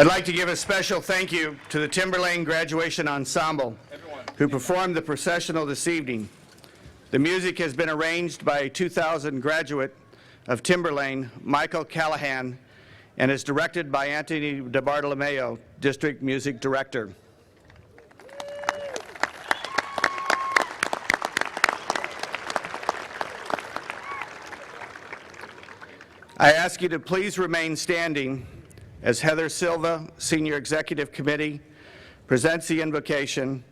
I'd like to give a special thank you to the Timberlane Graduation Ensemble, who performed the processional this evening. The music has been arranged by a 2000 graduate of Timberlane, Michael Callahan, and is directed by Anthony DeBartolomeo, District Music Director. I ask you to please remain standing as Heather Silva, Senior Executive Committee, presents the invocation,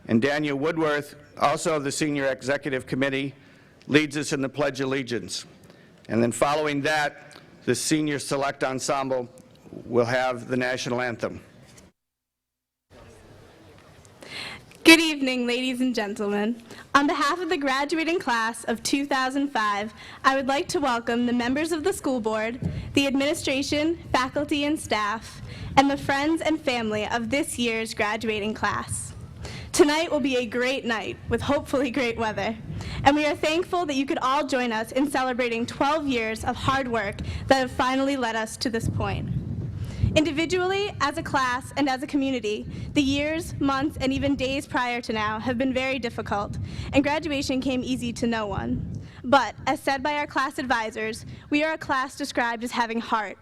and Daniel Woodworth, also of the Senior Executive Committee, leads us in the Pledge of Allegiance. And then following that, the Senior Select Ensemble will have the National Anthem. Good evening, ladies and gentlemen. On behalf of the graduating class of 2005, I would like to welcome the members of the school board, the administration, faculty, and staff, and the friends and family of this year's graduating class. Tonight will be a great night with hopefully great weather, and we are thankful that you could all join us in celebrating 12 years of hard work that have finally led us to this point. Individually, as a class, and as a community, the years, months, and even days prior to now have been very difficult, and graduation came easy to no one. But, as said by our class advisors, we are a class described as having heart,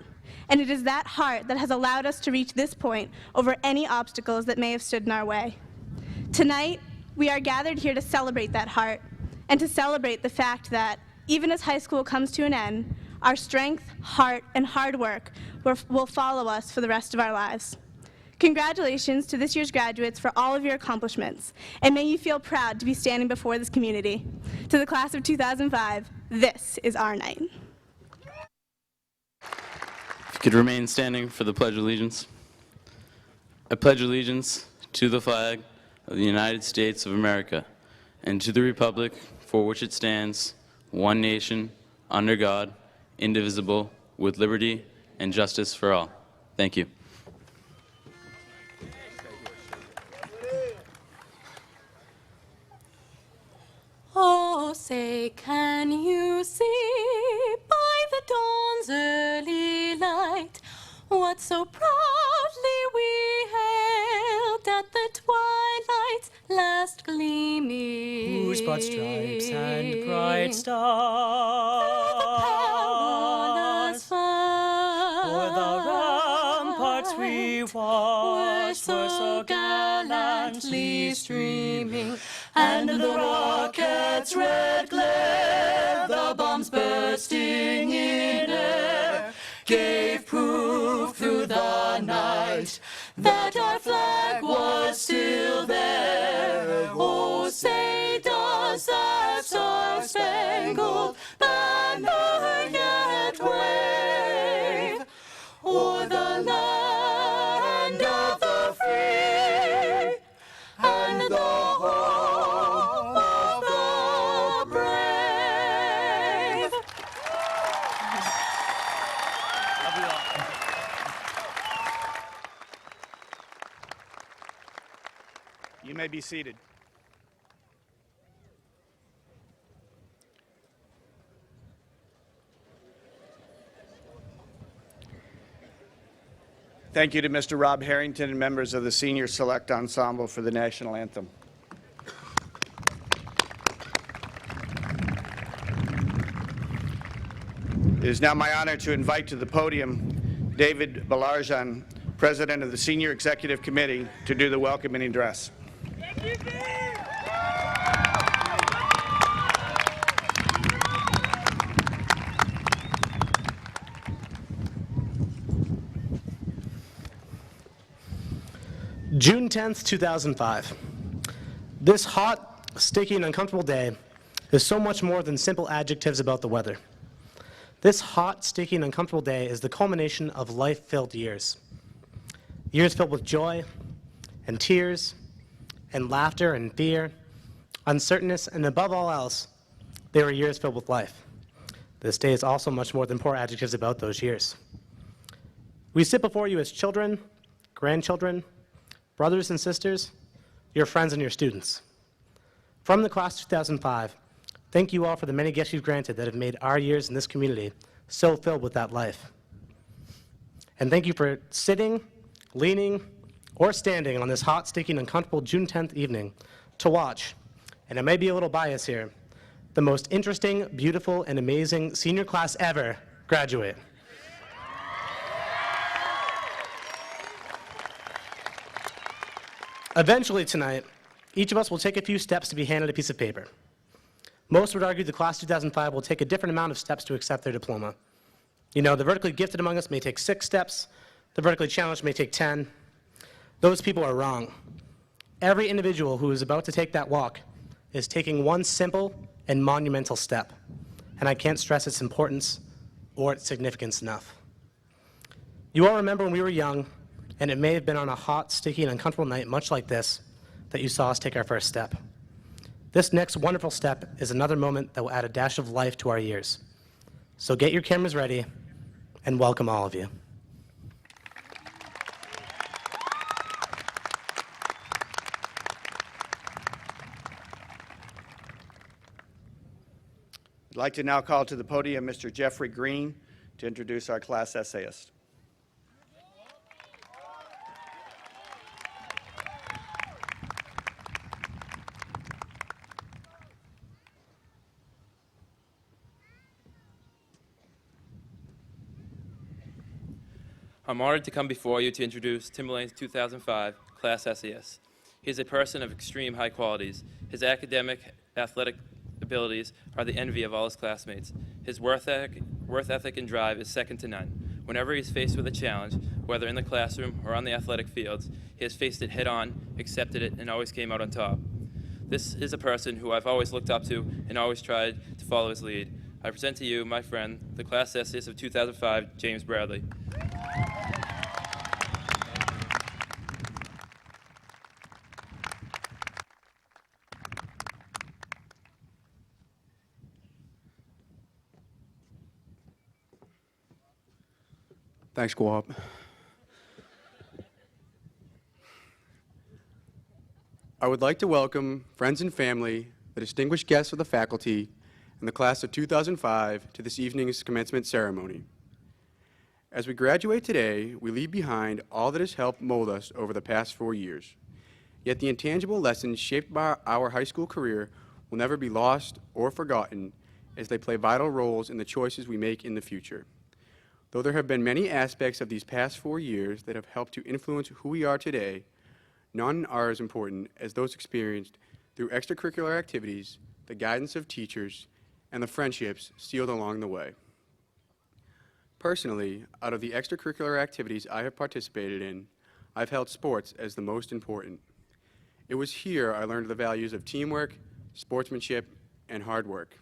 and it is that heart that has allowed us to reach this point over any obstacles that may have stood in our way. Tonight, we are gathered here to celebrate that heart, and to celebrate the fact that, even as high school comes to an end, our strength, heart, and hard work will follow us for the rest of our lives. Congratulations to this year's graduates for all of your accomplishments, and may you feel proud to be standing before this community. To the class of 2005, this is our night. If you could remain standing for the Pledge of Allegiance. I pledge allegiance to the flag of the United States of America and to the republic for which it stands, one nation, under God, indivisible, with liberty and justice for all. Thank you. Oh, say, can you see by the dawn's early light what so proudly we hailed at the twilight's last gleaming? Whose broad stripes and bright stars o'er the ramparts we watched so gallantly streaming, and the rocket's red glare, the bombs bursting in air, gave proof through the night that our flag was still there. Oh, say does that star-spangled banner yet wave o'er the land of the free and the home of the brave? You may be seated. Thank you to Mr. Rob Harrington and members of the Senior Select Ensemble for the National Anthem. It is now my honor to invite to the podium David Balarjan, President of the Senior Executive Committee, to do the welcoming address. June 10th, 2005. This hot, sticky, and uncomfortable day is so much more than simple adjectives about the weather. This hot, sticky, and uncomfortable day is the culmination of life-filled years. Years filled with joy and tears and laughter and fear, uncertainness, and above all else, they were years filled with life. This day is also much more than poor adjectives about those years. We sit before you as children, grandchildren, brothers and sisters, your friends and your students. From the class 2005, thank you all for the many gifts you've granted that have made our years in this community so filled with that life. And thank you for sitting, leaning, or standing on this hot, sticky, and uncomfortable June 10th evening to watch, and I may be a little biased here, the most interesting, beautiful, and amazing senior class ever graduate. Eventually tonight, each of us will take a few steps to be handed a piece of paper. Most would argue the class 2005 will take a different amount of steps to accept their diploma. You know, the vertically gifted among us may take 6 steps, the vertically challenged may take 10. Those people are wrong. Every individual who is about to take that walk is taking one simple and monumental step, and I can't stress its importance or its significance enough. You all remember when we were young, and it may have been on a hot, sticky, and uncomfortable night much like this that you saw us take our first step. This next wonderful step is another moment that will add a dash of life to our years. So get your cameras ready, and welcome all of you. I'd like to now call to the podium Mr. Jeffrey Green to introduce our class essayist. I'm honored to come before you to introduce Timberlane's 2005 class essayist. He is a person of extreme high qualities. His academic, athletic abilities are the envy of all his classmates. His work ethic and drive is second to none. Whenever he is faced with a challenge, whether in the classroom or on the athletic fields, he has faced it head-on, accepted it, and always came out on top. This is a person who I've always looked up to and always tried to follow his lead. I present to you, my friend, the class essayist of 2005, James Bradley. Thanks, Guap. I would like to welcome friends and family, the distinguished guests of the faculty, and the class of 2005 to this evening's commencement ceremony. As we graduate today, we leave behind all that has helped mold us over the past 4 years. Yet the intangible lessons shaped by our high school career will never be lost or forgotten as they play vital roles in the choices we make in the future. Though there have been many aspects of these past 4 years that have helped to influence who we are today, none are as important as those experienced through extracurricular activities, the guidance of teachers, and the friendships sealed along the way. Personally, out of the extracurricular activities I have participated in, I've held sports as the most important. It was here I learned the values of teamwork, sportsmanship, and hard work.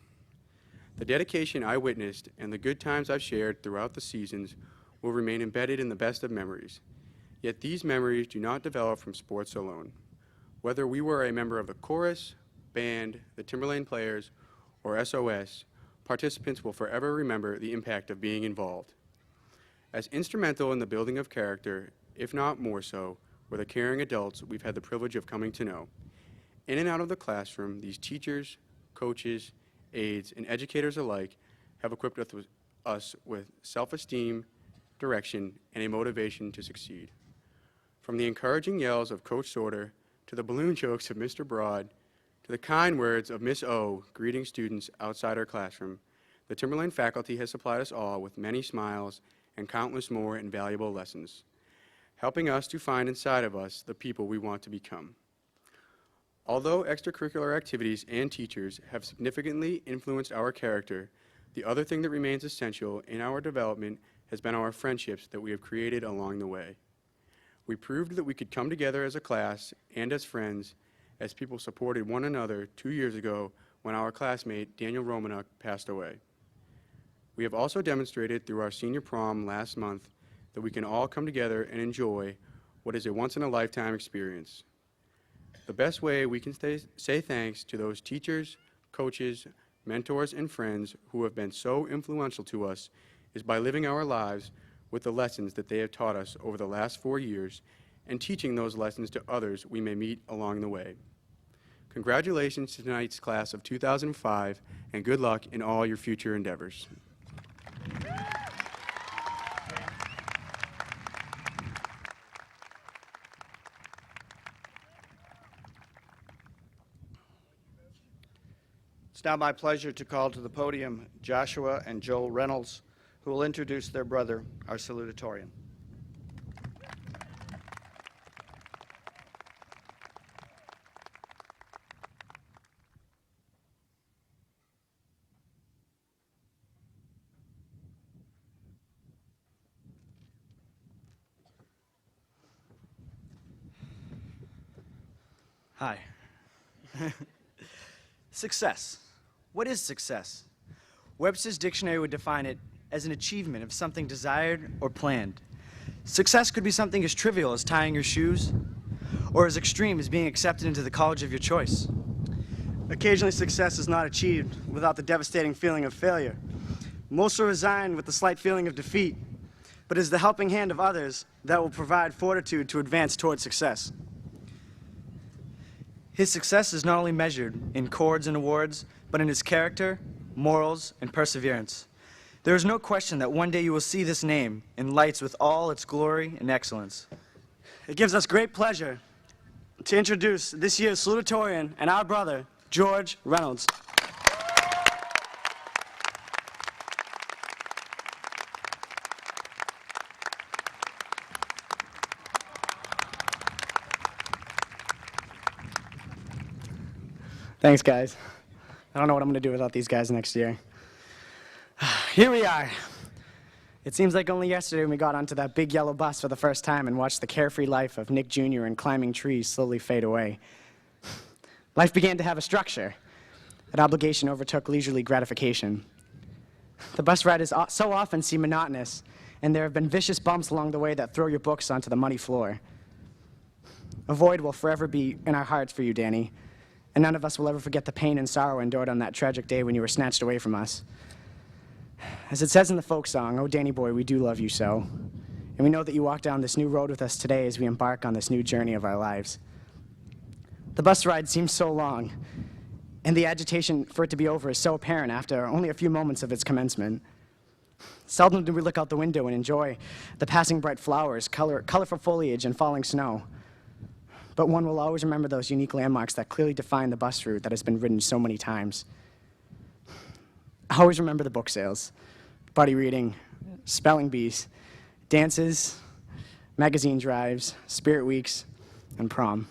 The dedication I witnessed and the good times I've shared throughout the seasons will remain embedded in the best of memories. Yet these memories do not develop from sports alone. Whether we were a member of the chorus, band, the Timberlane Players, or SOS, participants will forever remember the impact of being involved. As instrumental in the building of character, if not more so, were the caring adults we've had the privilege of coming to know. In and out of the classroom, these teachers, coaches, aides, and educators alike have equipped us with self-esteem, direction, and a motivation to succeed. From the encouraging yells of Coach Sorter, to the balloon jokes of Mr. Broad, to the kind words of Miss O greeting students outside our classroom, the Timberlane faculty has supplied us all with many smiles and countless more invaluable lessons, helping us to find inside of us the people we want to become. Although extracurricular activities and teachers have significantly influenced our character, the other thing that remains essential in our development has been our friendships that we have created along the way. We proved that we could come together as a class and as friends, as people supported one another 2 years ago when our classmate Daniel Romanuk passed away. We have also demonstrated through our senior prom last month that we can all come together and enjoy what is a once-in-a-lifetime experience. The best way we can say thanks to those teachers, coaches, mentors, and friends who have been so influential to us is by living our lives with the lessons that they have taught us over the last 4 years and teaching those lessons to others we may meet along the way. Congratulations to tonight's class of 2005, and good luck in all your future endeavors. It's now my pleasure to call to the podium Joshua and Joel Reynolds, who will introduce their brother, our salutatorian. Hi. Success. What is success? Webster's dictionary would define it as an achievement of something desired or planned. Success could be something as trivial as tying your shoes, or as extreme as being accepted into the college of your choice. Occasionally, success is not achieved without the devastating feeling of failure. Most are resigned with the slight feeling of defeat, but it is the helping hand of others that will provide fortitude to advance toward success. His success is not only measured in cords and awards, but in his character, morals, and perseverance. There is no question that one day you will see this name in lights with all its glory and excellence. It gives us great pleasure to introduce this year's salutatorian and our brother, George Reynolds. Thanks, guys. I don't know what I'm going to do without these guys next year. Here we are. It seems like only yesterday when we got onto that big yellow bus for the first time and watched the carefree life of Nick Jr. and climbing trees slowly fade away. Life began to have a structure. An obligation overtook leisurely gratification. The bus rides so often seem monotonous, and there have been vicious bumps along the way that throw your books onto the muddy floor. A void will forever be in our hearts for you, Danny, and none of us will ever forget the pain and sorrow endured on that tragic day when you were snatched away from us. As it says in the folk song, "Oh, Danny boy, we do love you so." And we know that you walk down this new road with us today as we embark on this new journey of our lives. The bus ride seems so long, and the agitation for it to be over is so apparent after only a few moments of its commencement. Seldom do we look out the window and enjoy the passing bright flowers, colorful foliage, and falling snow. But one will always remember those unique landmarks that clearly define the bus route that has been ridden so many times. I always remember the book sales, buddy reading, spelling bees, dances, magazine drives, spirit weeks, and prom.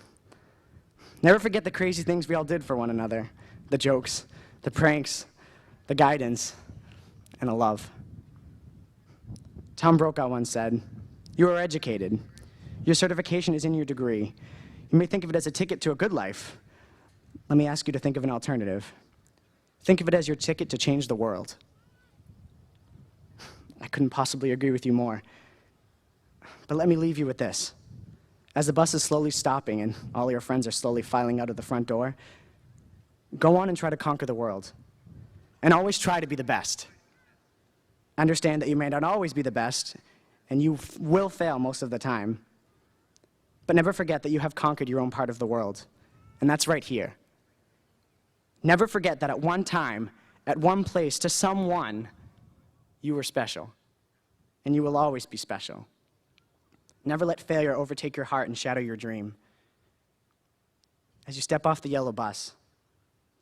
Never forget the crazy things we all did for one another, the jokes, the pranks, the guidance, and the love. Tom Brokaw once said, "You are educated. Your certification is in your degree. You may think of it as a ticket to a good life. Let me ask you to think of an alternative. Think of it as your ticket to change the world." I couldn't possibly agree with you more. But let me leave you with this. As the bus is slowly stopping and all your friends are slowly filing out of the front door, go on and try to conquer the world. And always try to be the best. Understand that you may not always be the best, and you will fail most of the time. But never forget that you have conquered your own part of the world, and that's right here. Never forget that at one time, at one place, to someone, you were special, and you will always be special. Never let failure overtake your heart and shatter your dream. As you step off the yellow bus,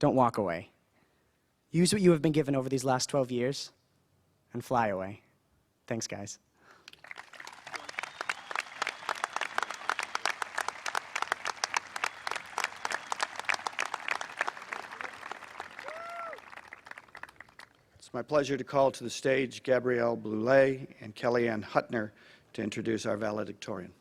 don't walk away. Use what you have been given over these last 12 years and fly away. Thanks, guys. It's my pleasure to call to the stage Gabrielle Boulet and Kellyanne Hutner to introduce our valedictorian.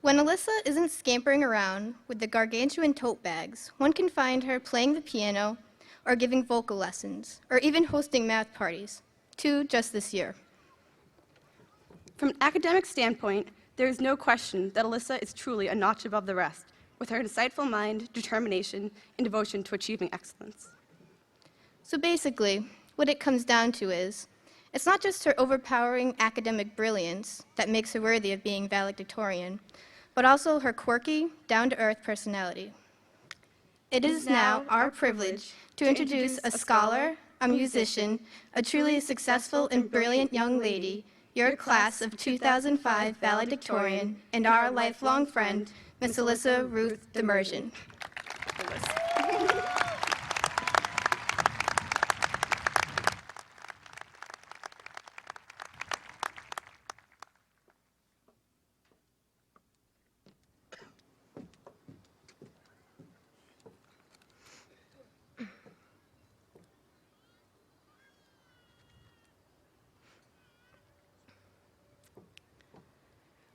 When Alyssa isn't scampering around with the gargantuan tote bags, one can find her playing the piano or giving vocal lessons or even hosting math parties, 2 just this year. From an academic standpoint, there is no question that Alyssa is truly a notch above the rest, with her insightful mind, determination, and devotion to achieving excellence. So basically, what it comes down to is, it's not just her overpowering academic brilliance that makes her worthy of being valedictorian, but also her quirky, down-to-earth personality. It is now our privilege to introduce a scholar, a musician, a truly successful and brilliant young lady, your class of 2005 valedictorian, and our lifelong friend, Miss Alyssa Ruth Demersion.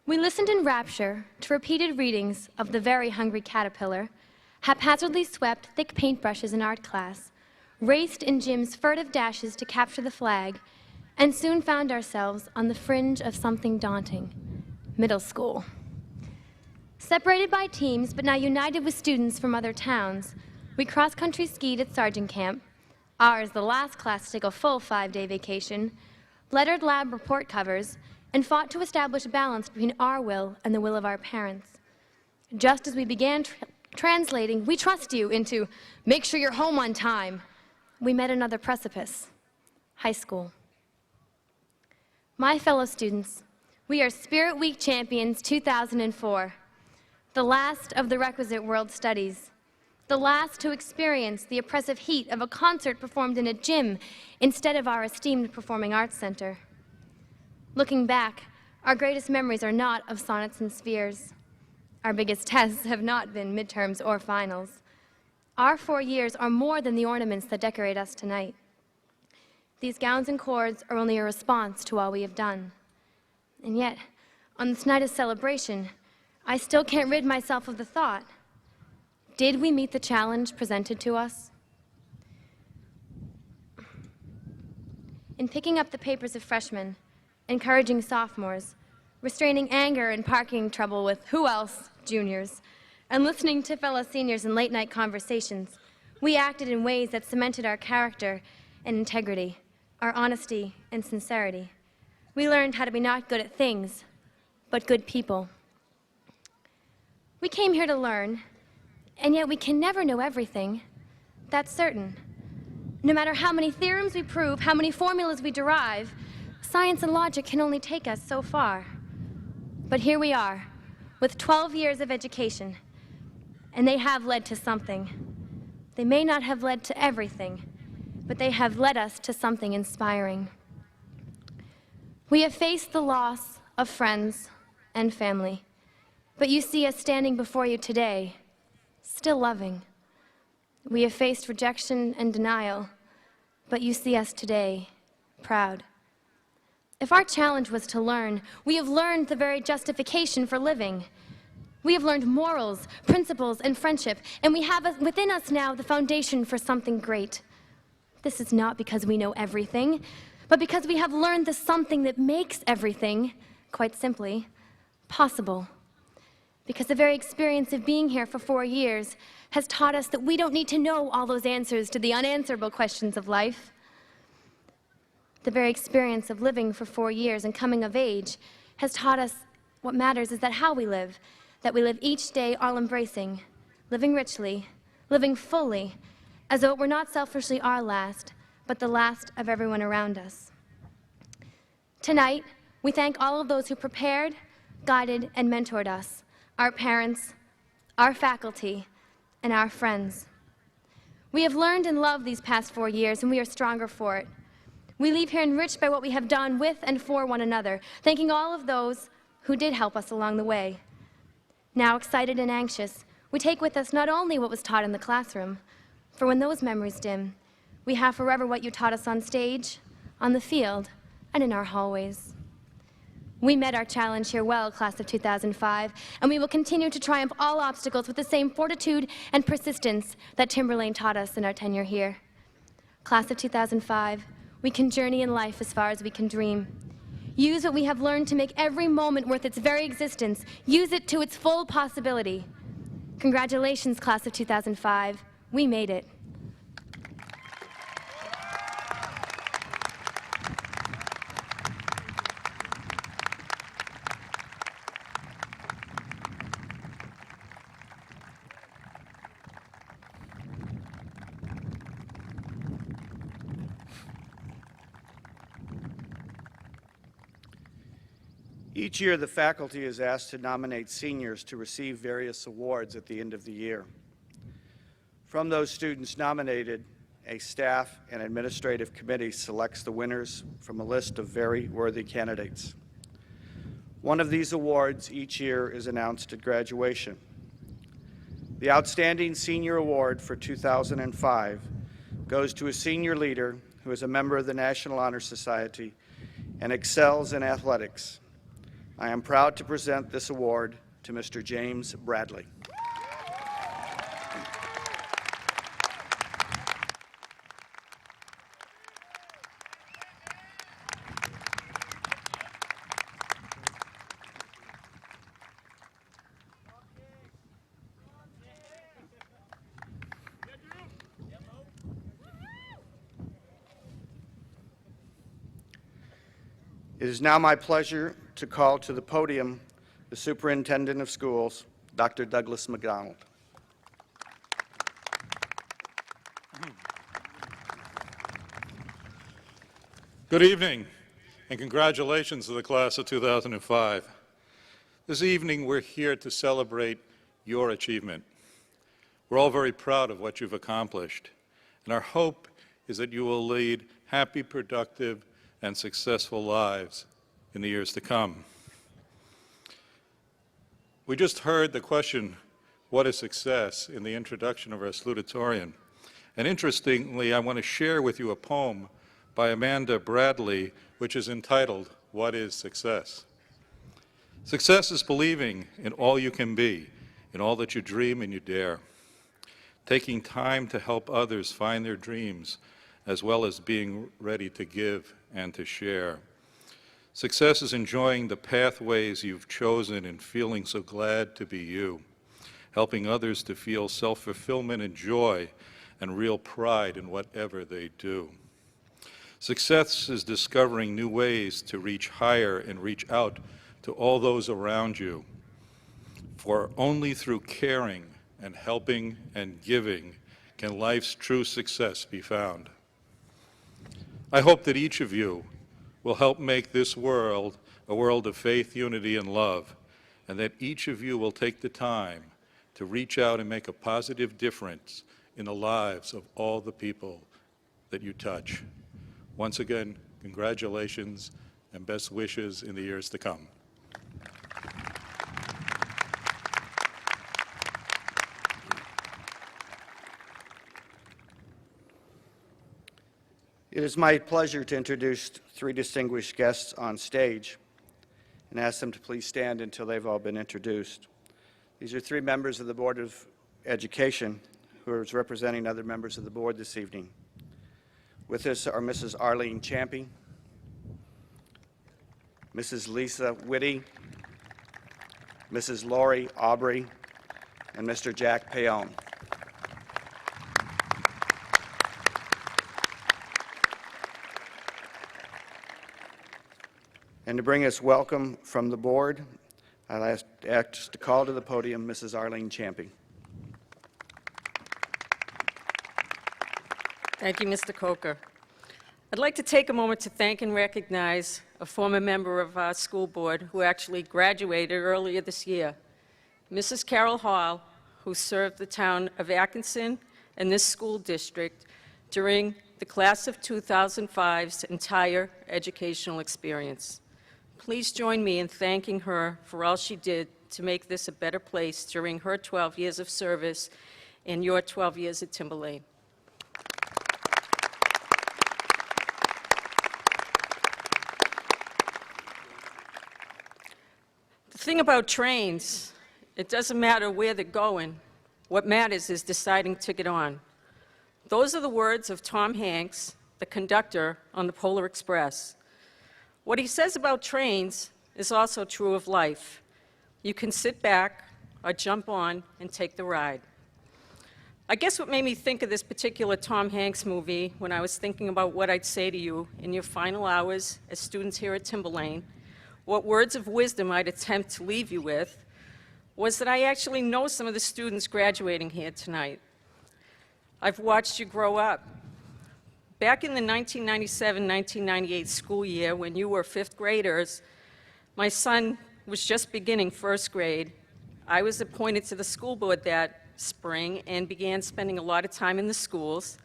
We listened in rapture to repeated readings of The Very Hungry Caterpillar, haphazardly swept thick paintbrushes in art class, raced in Jim's furtive dashes to capture the flag, and soon found ourselves on the fringe of something daunting, middle school. Separated by teams, but now united with students from other towns, we cross-country skied at sergeant camp, ours the last class to take a full 5-day vacation, lettered lab report covers, and fought to establish a balance between our will and the will of our parents. Just as we began translating, "We trust you," into "make sure you're home on time," we met another precipice, high school. My fellow students, we are Spirit Week champions 2004, the last of the requisite world studies, the last to experience the oppressive heat of a concert performed in a gym instead of our esteemed performing arts center. Looking back, our greatest memories are not of sonnets and spheres. Our biggest tests have not been midterms or finals. Our 4 years are more than the ornaments that decorate us tonight. These gowns and cords are only a response to all we have done. And yet, on this night of celebration, I still can't rid myself of the thought, did we meet the challenge presented to us? In picking up the papers of freshmen, encouraging sophomores, restraining anger and parking trouble with who else, juniors, and listening to fellow seniors in late-night conversations, we acted in ways that cemented our character and integrity, our honesty and sincerity. We learned how to be not good at things, but good people. We came here to learn, and yet we can never know everything. That's certain. No matter how many theorems we prove, how many formulas we derive, Science and logic can only take us so far. But here we are, with 12 years of education, and they have led to something. They may not have led to everything, but they have led us to something inspiring. We have faced the loss of friends and family, but you see us standing before you today, still loving. We have faced rejection and denial, but you see us today, proud. If our challenge was to learn, we have learned the very justification for living. We have learned morals, principles, and friendship, and we have within us now the foundation for something great. This is not because we know everything, but because we have learned the something that makes everything, quite simply, possible. Because the very experience of being here for 4 years has taught us that we don't need to know all those answers to the unanswerable questions of life. The very experience of living for 4 years and coming of age has taught us what matters is that how we live, that we live each day all embracing, living richly, living fully, as though it were not selfishly our last, but the last of everyone around us. Tonight, we thank all of those who prepared, guided, and mentored us, our parents, our faculty, and our friends. We have learned and loved these past 4 years, and we are stronger for it. We leave here enriched by what we have done with and for one another, thanking all of those who did help us along the way. Now, excited and anxious, we take with us not only what was taught in the classroom, for when those memories dim, we have forever what you taught us on stage, on the field, and in our hallways. We met our challenge here well, class of 2005, and we will continue to triumph all obstacles with the same fortitude and persistence that Timberlane taught us in our tenure here. Class of 2005, we can journey in life as far as we can dream. Use what we have learned to make every moment worth its very existence. Use it to its full possibility. Congratulations, class of 2005. We made it. Each year, the faculty is asked to nominate seniors to receive various awards at the end of the year. From those students nominated, a staff and administrative committee selects the winners from a list of very worthy candidates. One of these awards each year is announced at graduation. The Outstanding Senior Award for 2005 goes to a senior leader who is a member of the National Honor Society and excels in athletics. I am proud to present this award to Mr. James Bradley. It is now my pleasure to call to the podium the Superintendent of Schools, Dr. Douglas McDonald. Good evening, and congratulations to the class of 2005. This evening, we're here to celebrate your achievement. We're all very proud of what you've accomplished, and our hope is that you will lead happy, productive, and successful lives in the years to come. We just heard the question, what is success, in the introduction of our salutatorian. And interestingly, I want to share with you a poem by Amanda Bradley, which is entitled, What is Success? Success is believing in all you can be, in all that you dream and you dare. Taking time to help others find their dreams, as well as being ready to give and to share. Success is enjoying the pathways you've chosen and feeling so glad to be you, helping others to feel self-fulfillment and joy and real pride in whatever they do. Success is discovering new ways to reach higher and reach out to all those around you. For only through caring and helping and giving can life's true success be found. I hope that each of you will help make this world a world of faith, unity, and love, and that each of you will take the time to reach out and make a positive difference in the lives of all the people that you touch. Once again, congratulations and best wishes in the years to come. It is my pleasure to introduce three distinguished guests on stage and ask them to please stand until they've all been introduced. These are three members of the Board of Education who are representing other members of the board this evening. With us are Mrs. Arlene Champy, Mrs. Lisa Whitty, Mrs. Lori Aubrey, and Mr. Jack Paone. And to bring us welcome from the board, I'll ask to call to the podium Mrs. Arlene Champy. Thank you, Mr. Coker. I'd like to take a moment to thank and recognize a former member of our school board who actually graduated earlier this year, Mrs. Carol Hall, who served the town of Atkinson and this school district during the class of 2005's entire educational experience. Please join me in thanking her for all she did to make this a better place during her 12 years of service and your 12 years at Timberlane. The thing about trains, it doesn't matter where they're going. What matters is deciding to get on. Those are the words of Tom Hanks, the conductor on the Polar Express. What he says about trains is also true of life. You can sit back or jump on and take the ride. I guess what made me think of this particular Tom Hanks movie when I was thinking about what I'd say to you in your final hours as students here at Timberlane, what words of wisdom I'd attempt to leave you with, was that I actually know some of the students graduating here tonight. I've watched you grow up. Back in the 1997-1998 school year, when you were fifth graders, my son was just beginning first grade. I was appointed to the school board that spring and began spending a lot of time in the schools.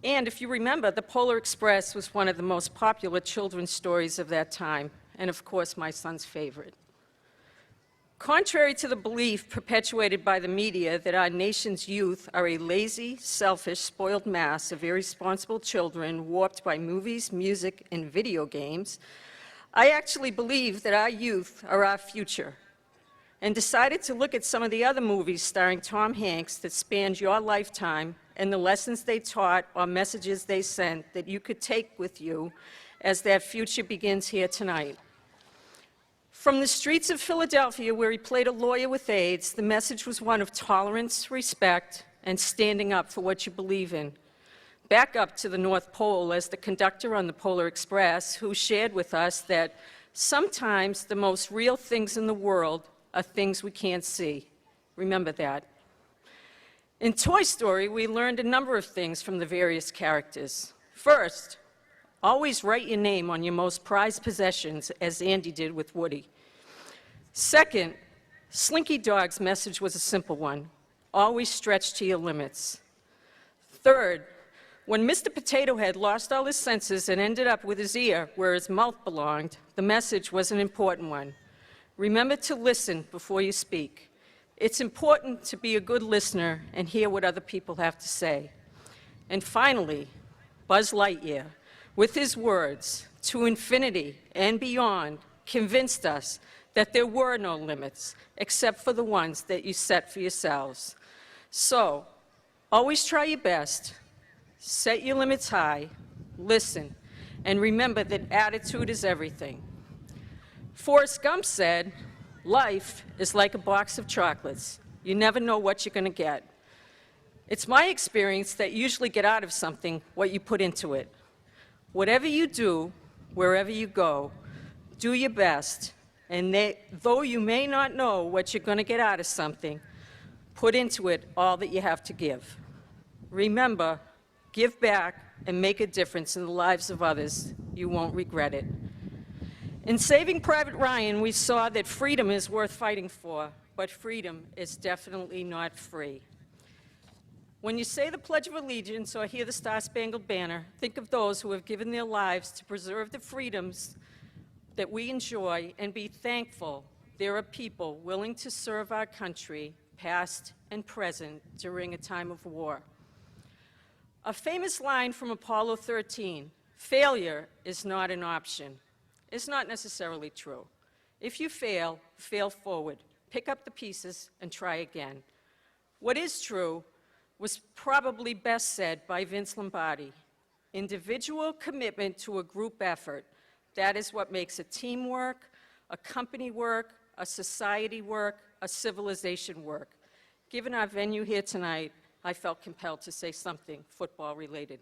And if you remember, the Polar Express was one of the most popular children's stories of that time, and of course, my son's favorite. Contrary to the belief perpetuated by the media that our nation's youth are a lazy, selfish, spoiled mass of irresponsible children warped by movies, music, and video games, I actually believe that our youth are our future, and decided to look at some of the other movies starring Tom Hanks that spanned your lifetime and the lessons they taught or messages they sent that you could take with you as that future begins here tonight. From the streets of Philadelphia, where he played a lawyer with AIDS, the message was one of tolerance, respect, and standing up for what you believe in. Back up to the North Pole as the conductor on the Polar Express, who shared with us that sometimes the most real things in the world are things we can't see. Remember that. In Toy Story, we learned a number of things from the various characters. First, always write your name on your most prized possessions, as Andy did with Woody. Second, Slinky Dog's message was a simple one. Always stretch to your limits. Third, when Mr. Potato Head lost all his senses and ended up with his ear where his mouth belonged, the message was an important one. Remember to listen before you speak. It's important to be a good listener and hear what other people have to say. And finally, Buzz Lightyear, with his words, "To infinity and beyond," convinced us that there were no limits except for the ones that you set for yourselves. So, always try your best, set your limits high, listen, and remember that attitude is everything. Forrest Gump said, "Life is like a box of chocolates. You never know what you're going to get." It's my experience that you usually get out of something what you put into it. Whatever you do, wherever you go, do your best, and though you may not know what you're going to get out of something, put into it all that you have to give. Remember, give back and make a difference in the lives of others. You won't regret it. In Saving Private Ryan, we saw that freedom is worth fighting for, but freedom is definitely not free. When you say the Pledge of Allegiance or hear the Star-Spangled Banner, think of those who have given their lives to preserve the freedoms that we enjoy, and be thankful there are people willing to serve our country, past and present, during a time of war. A famous line from Apollo 13, failure is not an option, is not necessarily true. If you fail, fail forward, pick up the pieces and try again. What is true was probably best said by Vince Lombardi. Individual commitment to a group effort, that is what makes a team work, a company work, a society work, a civilization work. Given our venue here tonight, I felt compelled to say something football-related.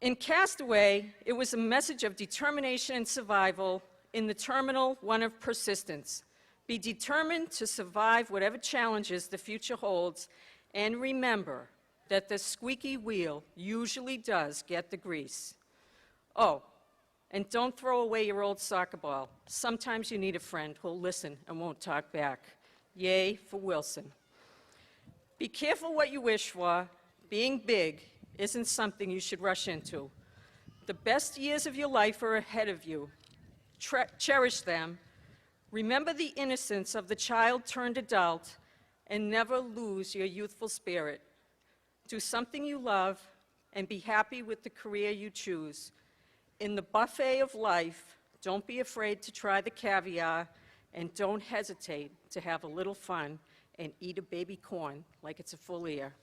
In Castaway, it was a message of determination and survival in the terminal one of persistence. Be determined to survive whatever challenges the future holds, and remember that the squeaky wheel usually does get the grease. Oh, and don't throw away your old soccer ball. Sometimes you need a friend who'll listen and won't talk back. Yay for Wilson. Be careful what you wish for. Being big isn't something you should rush into. The best years of your life are ahead of you. Cherish them. Remember the innocence of the child turned adult, and never lose your youthful spirit. Do something you love and be happy with the career you choose. In the buffet of life, don't be afraid to try the caviar, and don't hesitate to have a little fun and eat a baby corn like it's a full ear.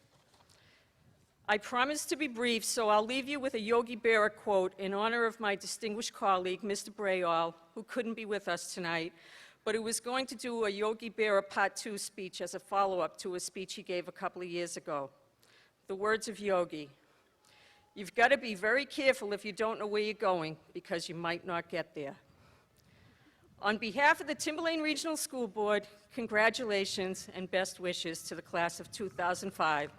I promise to be brief, so I'll leave you with a Yogi Berra quote in honor of my distinguished colleague, Mr. Brayall, who couldn't be with us tonight, but who was going to do a Yogi Berra Part 2 speech as a follow-up to a speech he gave a couple of years ago. The words of Yogi: "You've got to be very careful if you don't know where you're going, because you might not get there." On behalf of the Timberlane Regional School Board, congratulations and best wishes to the class of 2005.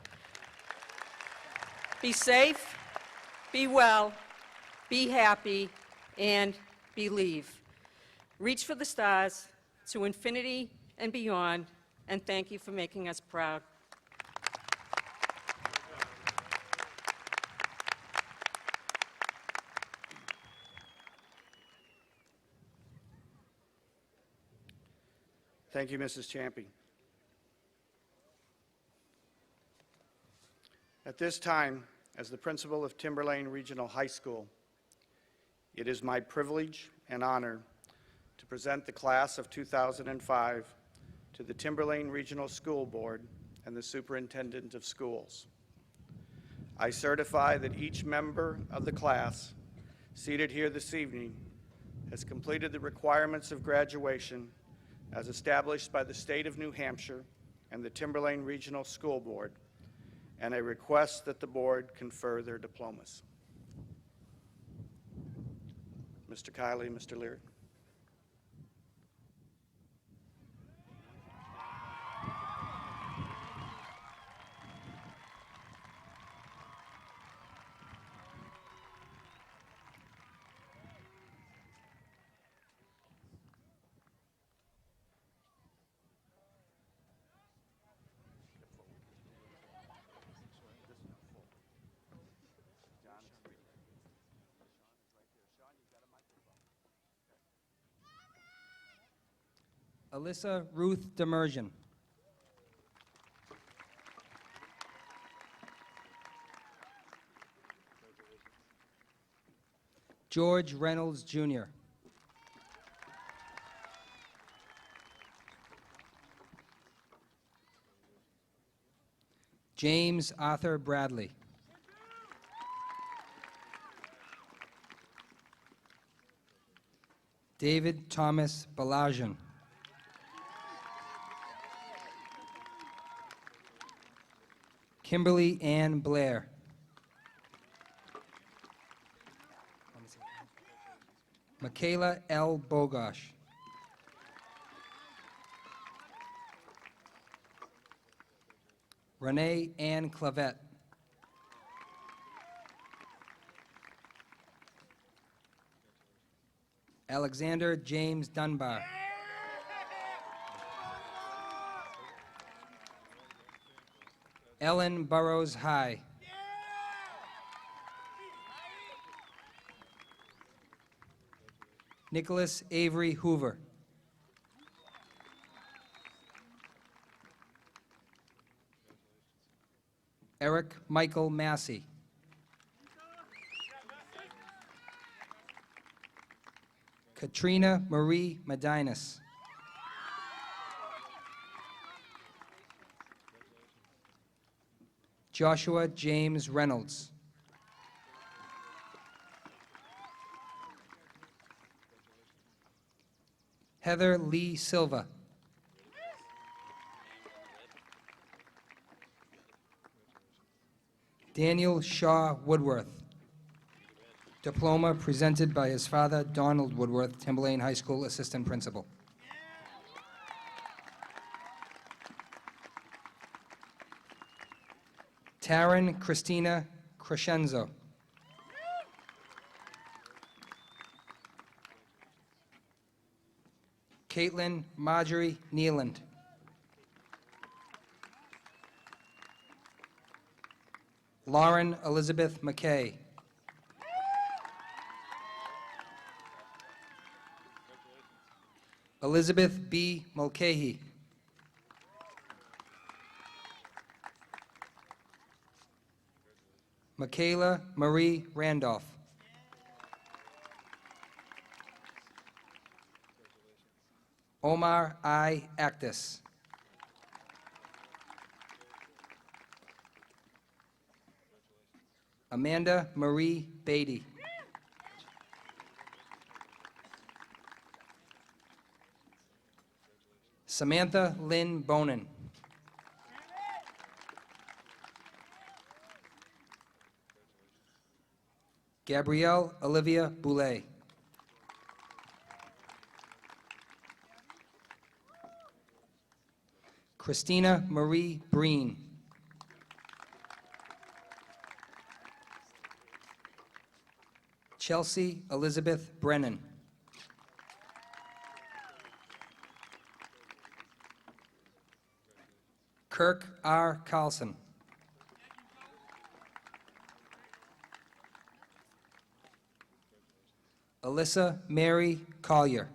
Be safe, be well, be happy, and believe. Reach for the stars, to infinity and beyond, and thank you for making us proud. Thank you, Mrs. Champy. At this time, as the principal of Timberlane Regional High School, it is my privilege and honor to present the class of 2005 to the Timberlane Regional School Board and the Superintendent of Schools. I certify that each member of the class seated here this evening has completed the requirements of graduation as established by the State of New Hampshire and the Timberlane Regional School Board, and I request that the board confer their diplomas. Mr. Kiley, Mr. Leary. Alyssa Ruth Demersion. George Reynolds, Jr. James Arthur Bradley. David Thomas Balajian. Kimberly Ann Blair. Michaela L. Bogosh. Renee Ann Clavette. Alexander James Dunbar. Ellen Burroughs High. Nicholas Avery Hoover. Eric Michael Massey. Katrina Marie Medinas. Joshua James Reynolds. Heather Lee Silva. Daniel Shaw Woodworth. Diploma presented by his father, Donald Woodworth, Timberlane High School Assistant Principal. Taryn Christina Crescenzo. Caitlin Marjorie Nealand. Lauren Elizabeth McKay. Elizabeth B. Mulcahy. Michaela Marie Randolph. Omar I. Actis. Amanda Marie Beatty. Samantha Lynn Bonin. Gabrielle Olivia Boulay. Christina Marie Breen. Chelsea Elizabeth Brennan. Kirk R. Carlson. Alyssa Mary Collier.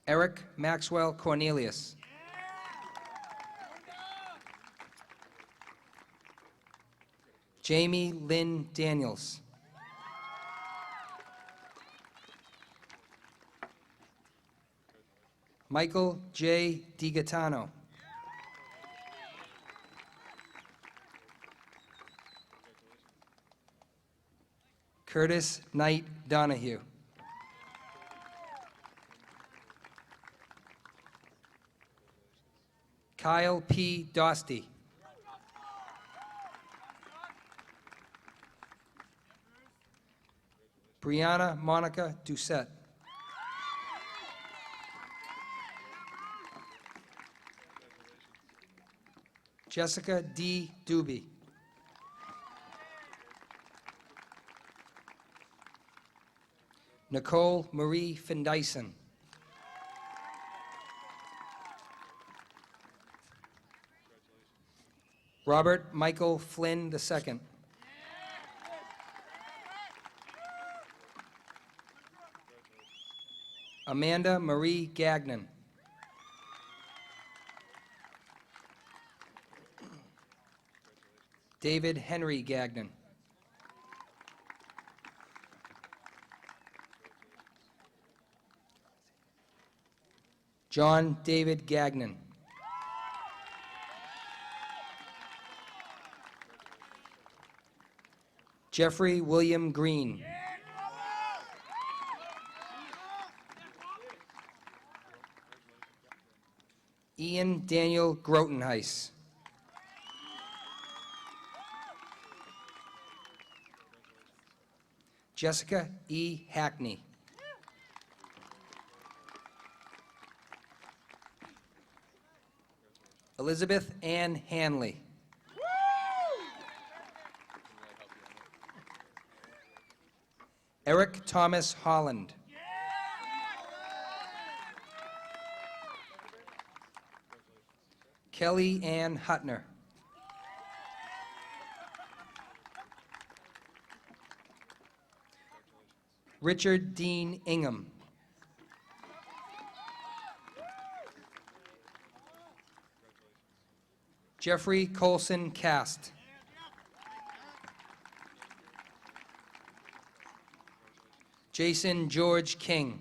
Eric Maxwell Cornelius. Jamie Lynn Daniels. Michael J. DiGaetano. Curtis Knight Donahue. Kyle P. Dostey. Brianna Monica Doucette. Jessica D. Doobie. Nicole Marie Findyson. Robert Michael Flynn II. Amanda Marie Gagnon. David Henry Gagnon. John David Gagnon. Jeffrey William Green. Ian Daniel Grotenhuis. Jessica E. Hackney. Elizabeth Ann Hanley. Eric Thomas Holland. Kelly Ann Hutner. Richard Dean Ingham. Jeffrey Colson Cast. Jason George King.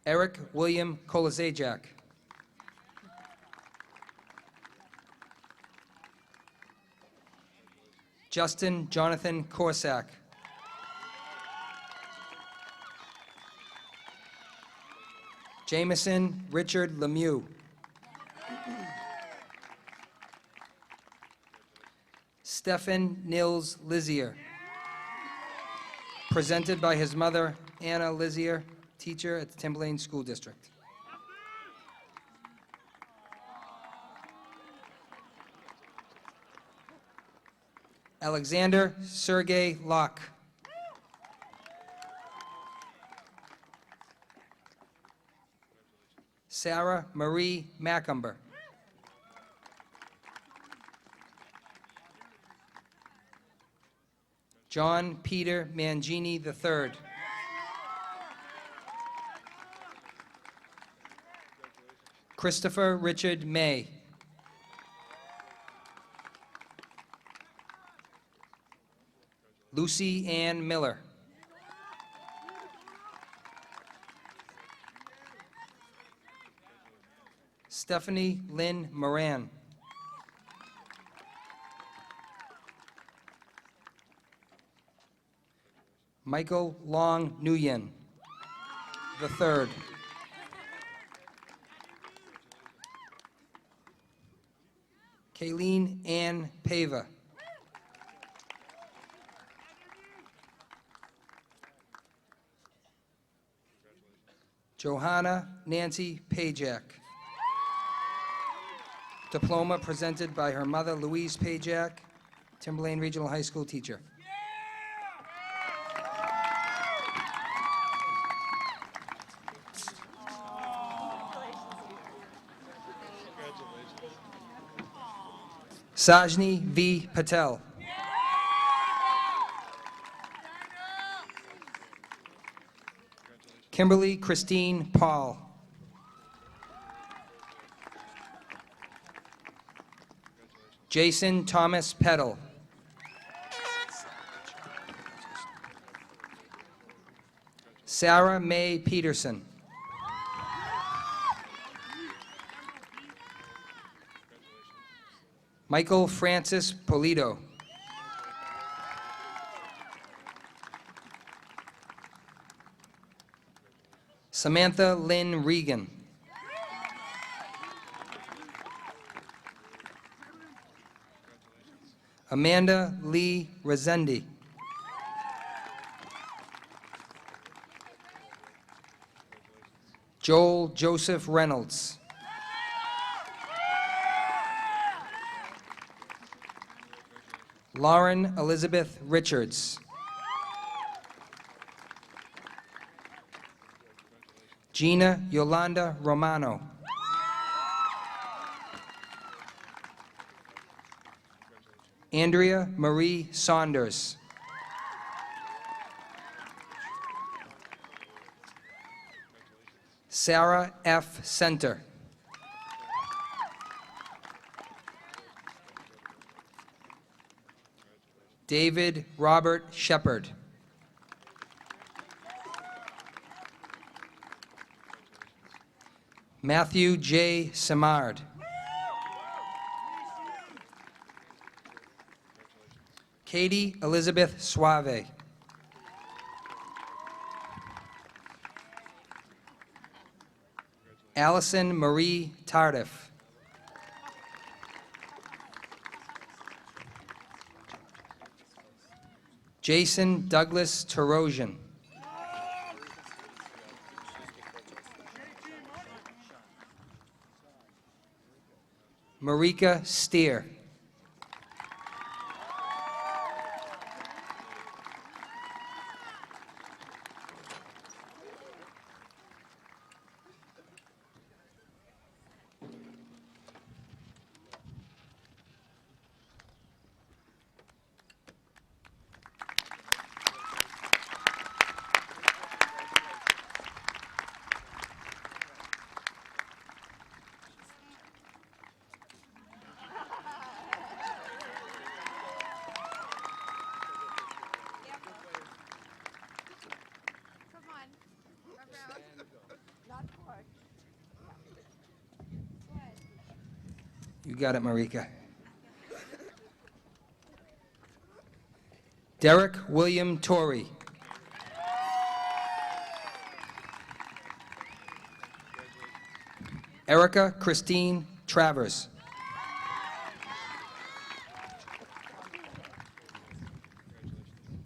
Eric William Kolazajak. Justin Jonathan Korsak. Jameson Richard Lemieux. Stephen Nils Lizier. Presented by his mother, Anna Lizier, teacher at the Timberlane School District. Alexander Sergey Locke. Sarah Marie Macumber. John Peter Mangini III. Christopher Richard May. Lucy Ann Miller. Stephanie Lynn Moran. Michael Long Nguyen III. Kayleen Ann Pava. Johanna Nancy Pajak. Diploma presented by her mother, Louise Pajak, Timberlane Regional High School teacher. Sajni V. Patel. Kimberly Christine Paul. Jason Thomas Peddle. Sarah Mae Peterson. Michael Francis Polito. Samantha Lynn Regan. Amanda Lee Rezendi. Joel Joseph Reynolds. Lauren Elizabeth Richards. Gina Yolanda Romano. Andrea Marie Saunders. Sarah F. Center. David Robert Shepard. Matthew J. Samard. Katie Elizabeth Suave. Allison Marie Tardif. Jason Douglas Terosian. Marika Steer. You got it, Marika. Derek William Torrey. Erica Christine Travers.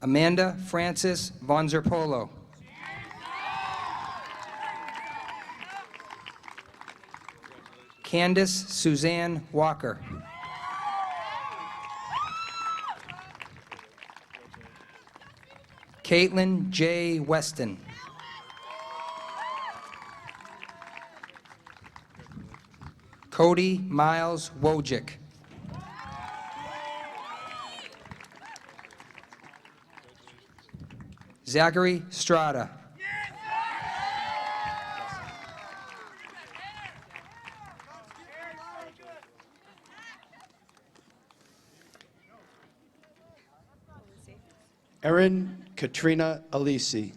Amanda Frances Von Zerpolo. Candace Suzanne Walker. Caitlin J. Weston. Cody Miles Wojcik. Zachary Strada. Erin Katrina Alisi.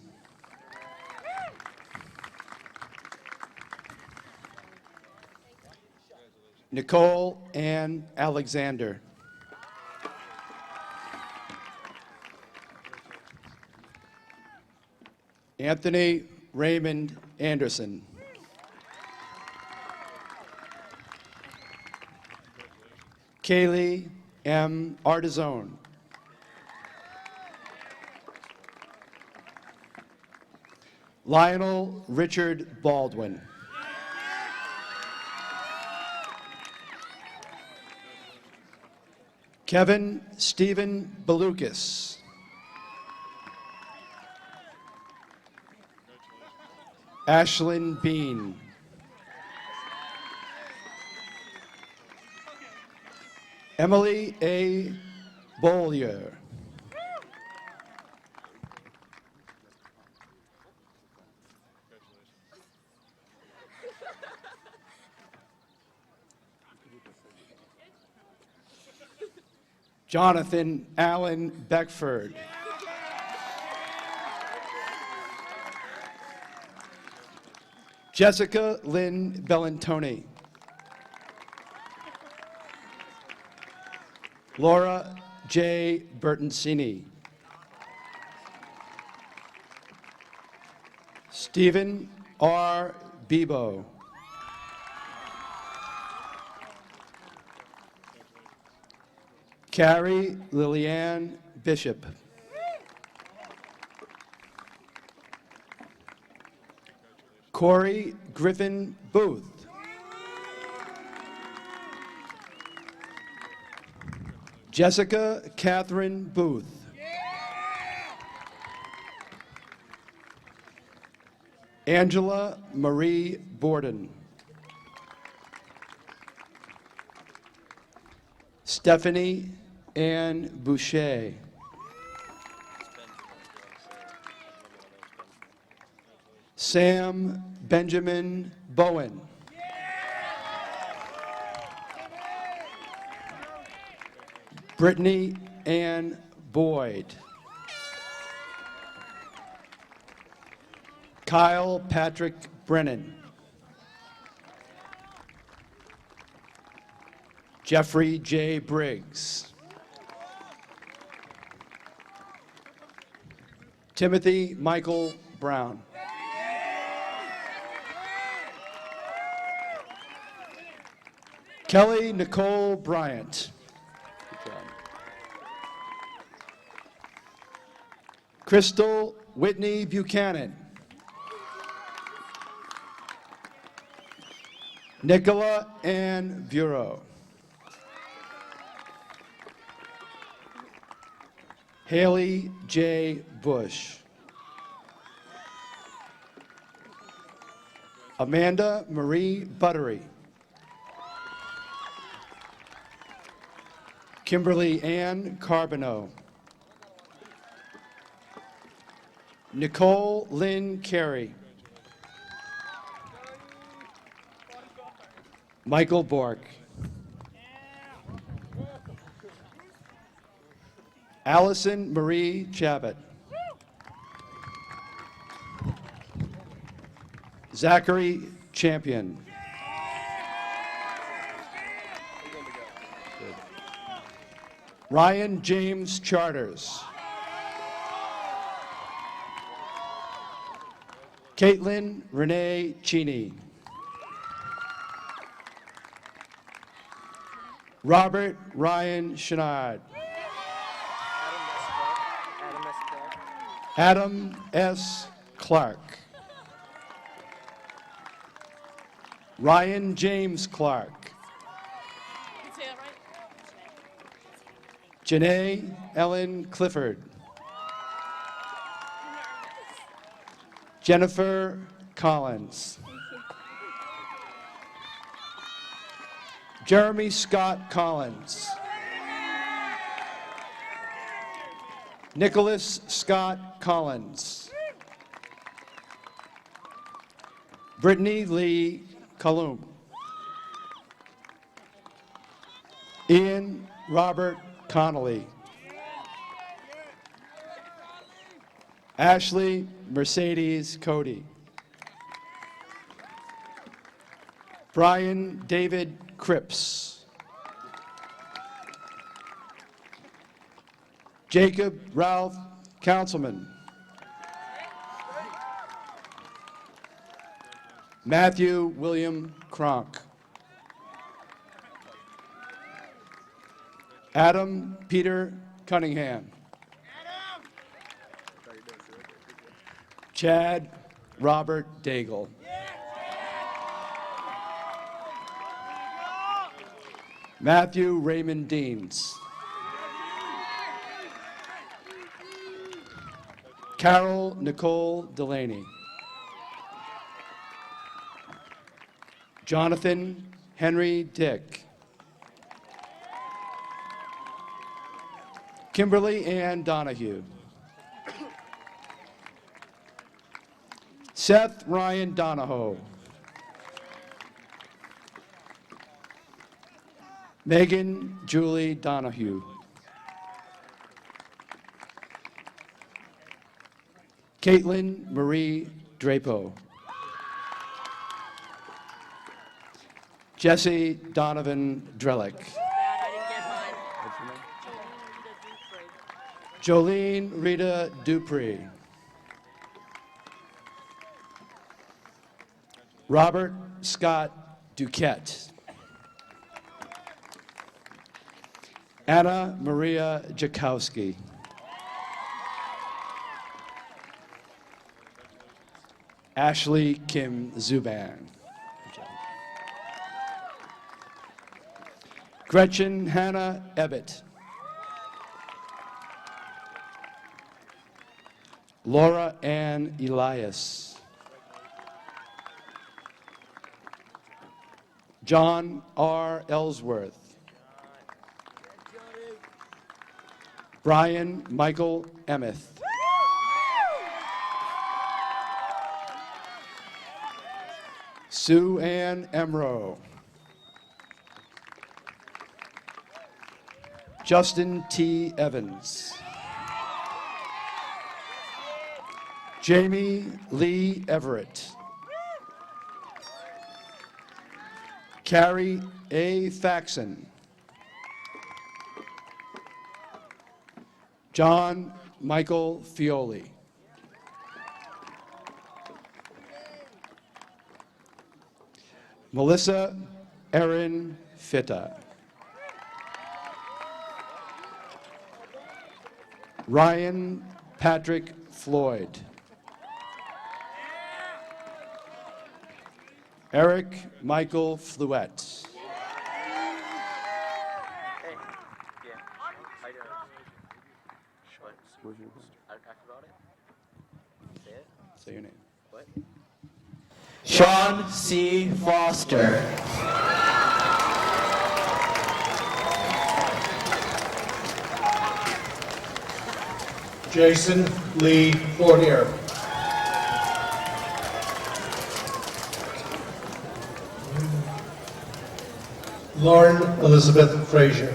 Nicole Ann Alexander. Anthony Raymond Anderson. Kaylee M. Artizone. Lionel Richard Baldwin. Kevin Stephen Balukas. Ashlyn Bean. Emily A. Bollier. Jonathan Allen Beckford. Jessica Lynn Bellantoni. Laura J. Bertoncini. Stephen R. Bebo. Carrie Lillianne Bishop. Corey Griffin Booth. Jessica Catherine Booth. Angela Marie Borden. Stephanie Ann Boucher. Sam Benjamin Bowen. Brittany Ann Boyd. Kyle Patrick Brennan. Jeffrey J. Briggs. Timothy Michael Brown. Kelly Nicole Bryant. Good job. Crystal Whitney Buchanan. Nicola Ann Bureau. Haley J. Bush. Amanda Marie Buttery. Kimberly Ann Carbonneau. Nicole Lynn Carey. Michael Bork. Allison Marie Chabot. Zachary Champion. Ryan James Charters. Caitlin Renee Cheney. Robert Ryan Chenard. Adam S. Clark. Ryan James Clark. Janae Ellen Clifford. Jennifer Collins. Jeremy Scott Collins. Nicholas Scott Collins. Brittany Lee Kalum. Ian Robert Connolly. Ashley Mercedes Cody. Brian David Cripps. Jacob Ralph Councilman. Matthew William Cronk. Adam Peter Cunningham. Chad Robert Daigle. Matthew Raymond Deans. Carol Nicole Delaney. Jonathan Henry Dick. Kimberly Ann Donahue. Seth Ryan Donahoe. Megan Julie Donahue. Caitlin Marie Drapo. Jesse Donovan Drellick. Jolene Rita Dupree. Robert Scott Duquette. Anna Maria Jakowski. Ashley Kim Zuban. Gretchen Hannah Ebbett. Laura Ann Elias. John R. Ellsworth. Brian Michael Emeth. Sue Ann Emro. Justin T. Evans. Jamie Lee Everett. Carrie A. Faxon. John Michael Fioli. Melissa Erin Fitta. Ryan Patrick Floyd. Eric Michael Fluette. Say your name. What? Sean C. Foster. Jason Lee Fournier. Lauren Elizabeth Frazier.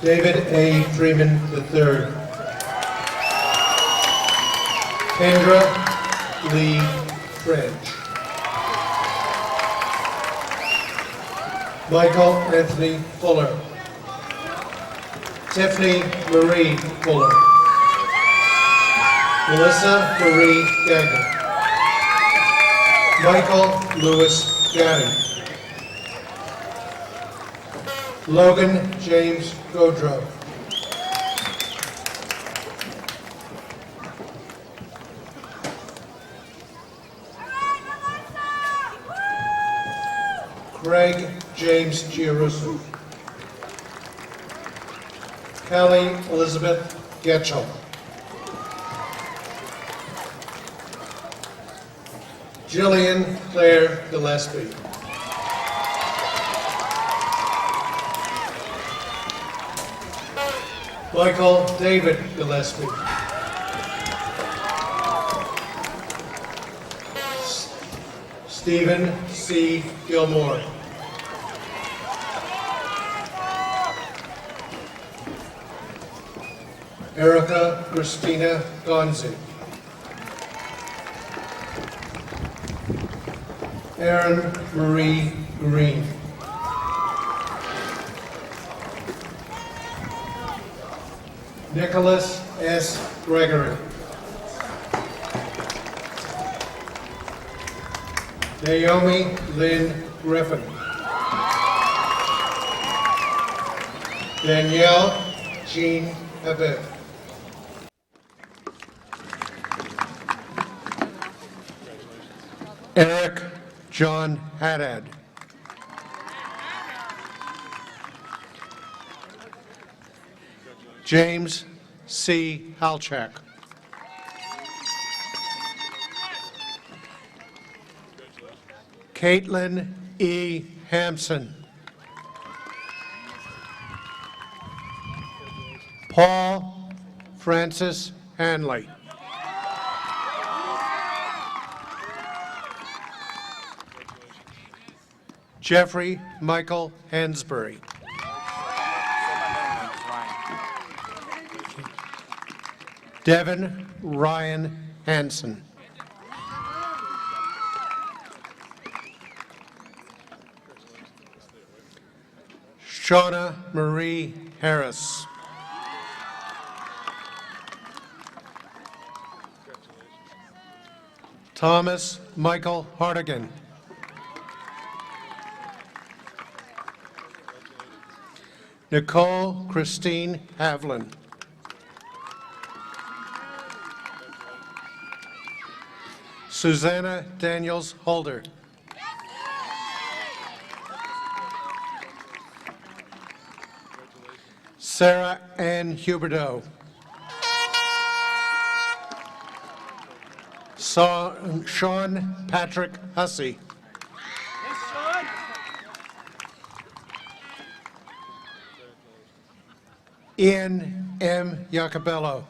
David A. Freeman III. Kendra Lee French. Michael Anthony Fuller. Tiffany Marie Fuller. Melissa Marie Gagnon. Michael Lewis Gaddy. Logan James Godreau. Craig James Giarusso. Kelly Elizabeth Getchell. Jillian Claire Gillespie. Michael David Gillespie. Stephen C. Gilmore. Erica Christina Gonzi. Erin Marie Green. Nicholas S. Gregory. Naomi Lynn Griffin. Danielle Jean Habib. Eric John Haddad. James C. Halchak. Caitlin E. Hampson. Paul Francis Hanley. Jeffrey Michael Hansberry. Devin Ryan Hansen. Shauna Marie Harris. Thomas Michael Hartigan. Nicole Christine Havlin. Susanna Daniels Holder. Sarah Ann Huberdeau. Sean Patrick Hussey. Ian M. Iacobello.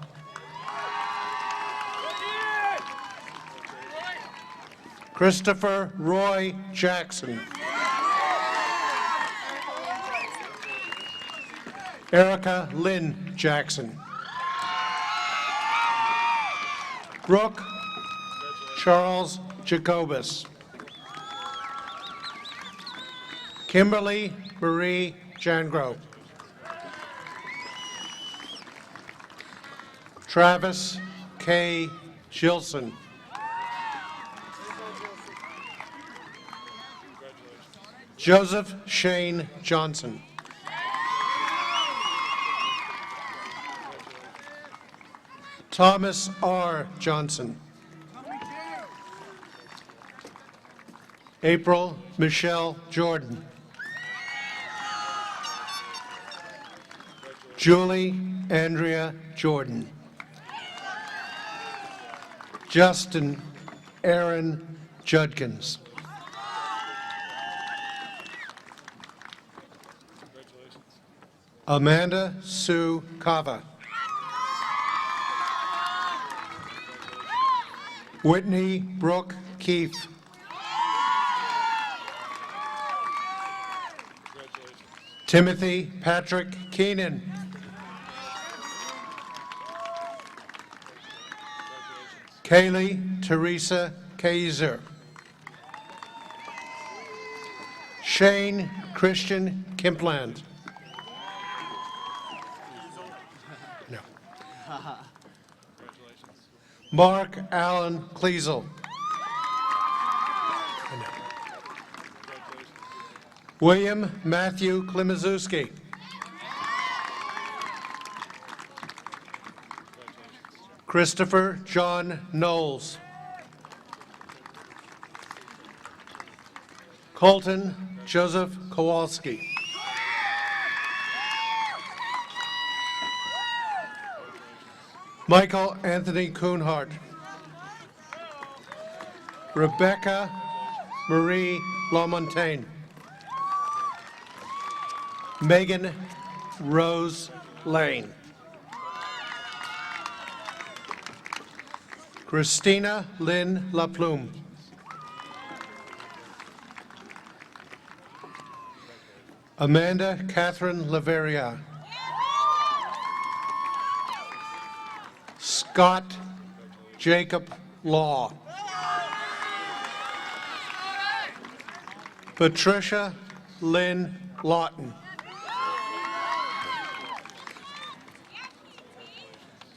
Christopher Roy Jackson. Erica Lynn Jackson. Brooke Charles Jacobus. Kimberly Marie Jangro. Travis K. Gilson. Joseph Shane Johnson. Thomas R. Johnson. April Michelle Jordan. Julie Andrea Jordan. Justin Aaron Judkins. Amanda Sue Cava. Whitney Brooke Keefe. Timothy Patrick Keenan. Kaylee Teresa Kaiser. Shane Christian Kimpland. No. Mark Allen Kleesel. No. William Matthew Klimaszewski. Christopher John Knowles. Colton Joseph Kowalski. Michael Anthony Kuhnhart. Rebecca Marie Lamontagne. Megan Rose Lane. Christina Lynn LaPlume. Amanda Catherine Laveria. Scott Jacob Law. Patricia Lynn Lawton.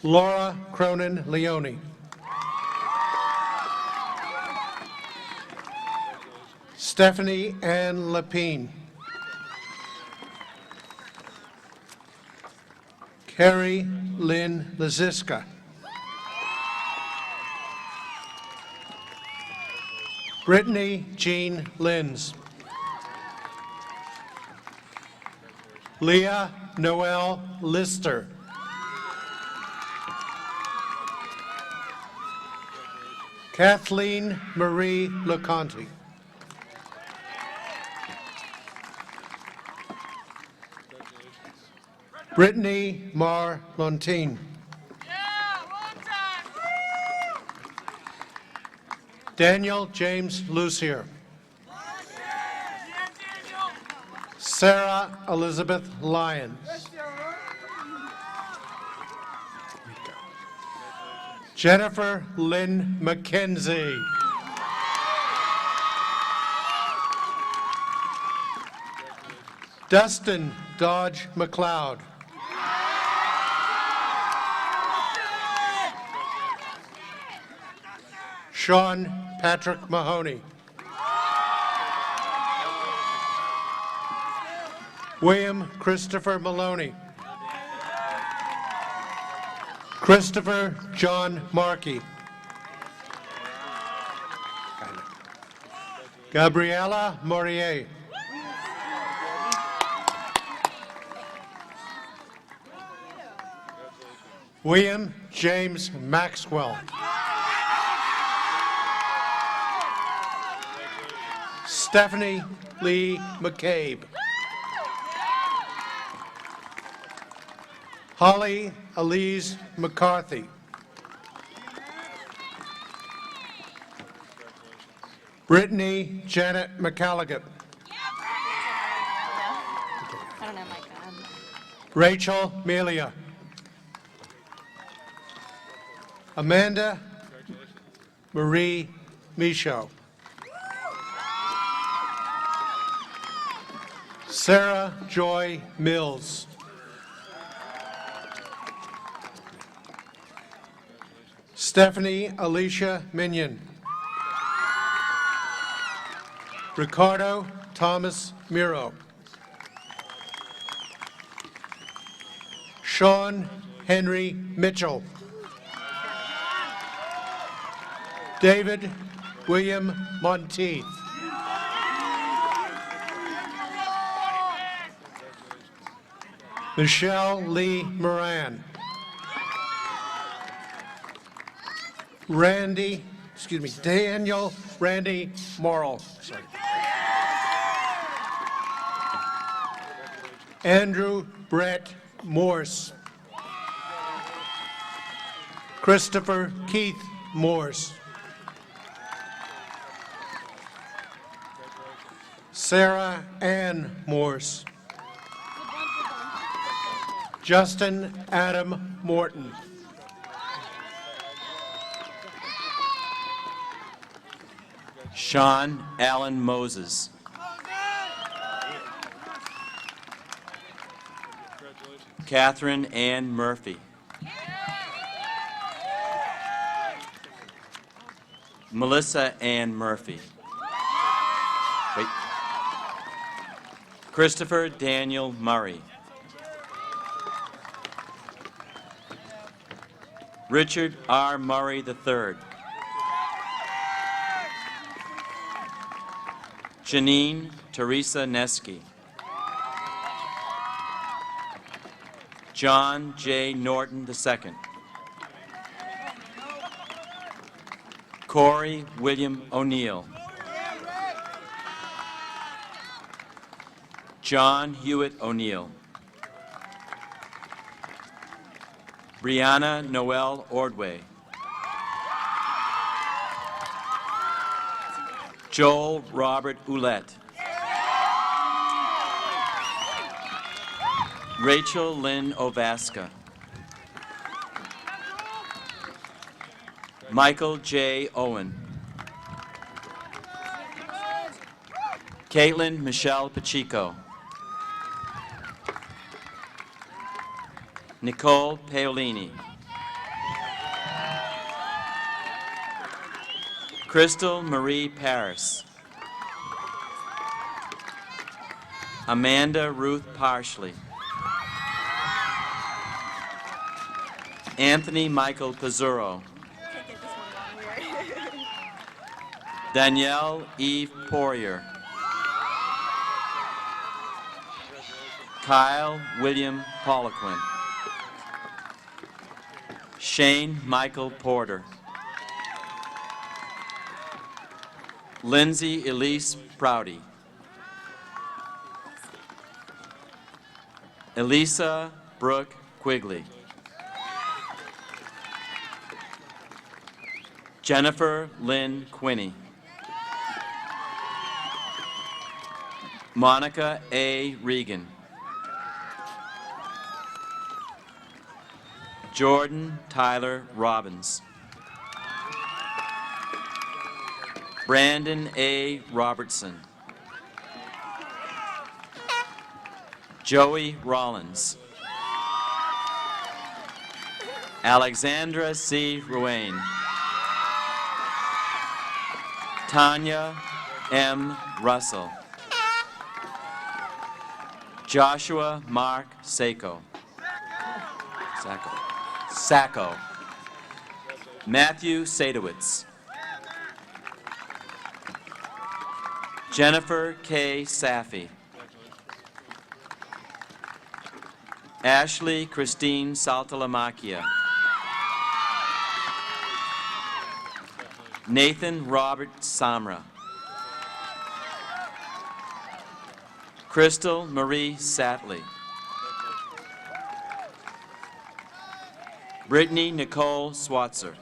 Laura Cronin Leone. Stephanie Ann Lapine. Carrie Lynn Laziska. Brittany Jean Linz. Leah Noel Lister. Kathleen Marie LeConte. Brittany Mar Lontine. Daniel James Lucier. Sarah Elizabeth Lyons. Jennifer Lynn McKenzie. Dustin Dodge McLeod. Sean Patrick Mahoney. William Christopher Maloney. Christopher John Markey. Gabriella Morier. William James Maxwell. Stephanie Lee McCabe. Holly Elise McCarthy. Brittany Janet McCalligan. I don't know my gun. Rachel Melia. Amanda Marie Michaud. Sarah Joy Mills. Stephanie Alicia Minion. Ricardo Thomas Miro. Sean Henry Mitchell. David William Monteith. Michelle Lee Moran. Daniel Randy Morrill. Sorry. Andrew Brett Morse. Christopher Keith Morse. Sarah Ann Morse. Justin Adam Morton. Sean Allen Moses. Catherine Ann Murphy. Melissa Ann Murphy. Wait. Christopher Daniel Murray. Richard R. Murray III. Janine Teresa Neski. John J. Norton II. Corey William O'Neill. John Hewitt O'Neill. Brianna Noel Ordway. Joel Robert Ouellette. Rachel Lynn Ovaska. Michael J. Owen. Caitlin Michelle Pacheco. Nicole Paolini. Crystal Marie Paris. Amanda Ruth Parsley. Anthony Michael Pizzurro. Danielle Eve Poirier. Kyle William Poliquin. Shane Michael Porter. Lindsay Elise Prouty. Elisa Brooke Quigley. Jennifer Lynn Quinney. Monica A. Regan. Jordan Tyler Robbins. Brandon A. Robertson. Joey Rollins. Alexandra C. Ruane. Tanya M. Russell. Joshua Mark Sacco. Matthew Sadowitz. Jennifer K. Safi. Ashley Christine Saltalamacchia. Nathan Robert Samra. Crystal Marie Satley. Brittany Nicole Swatzer.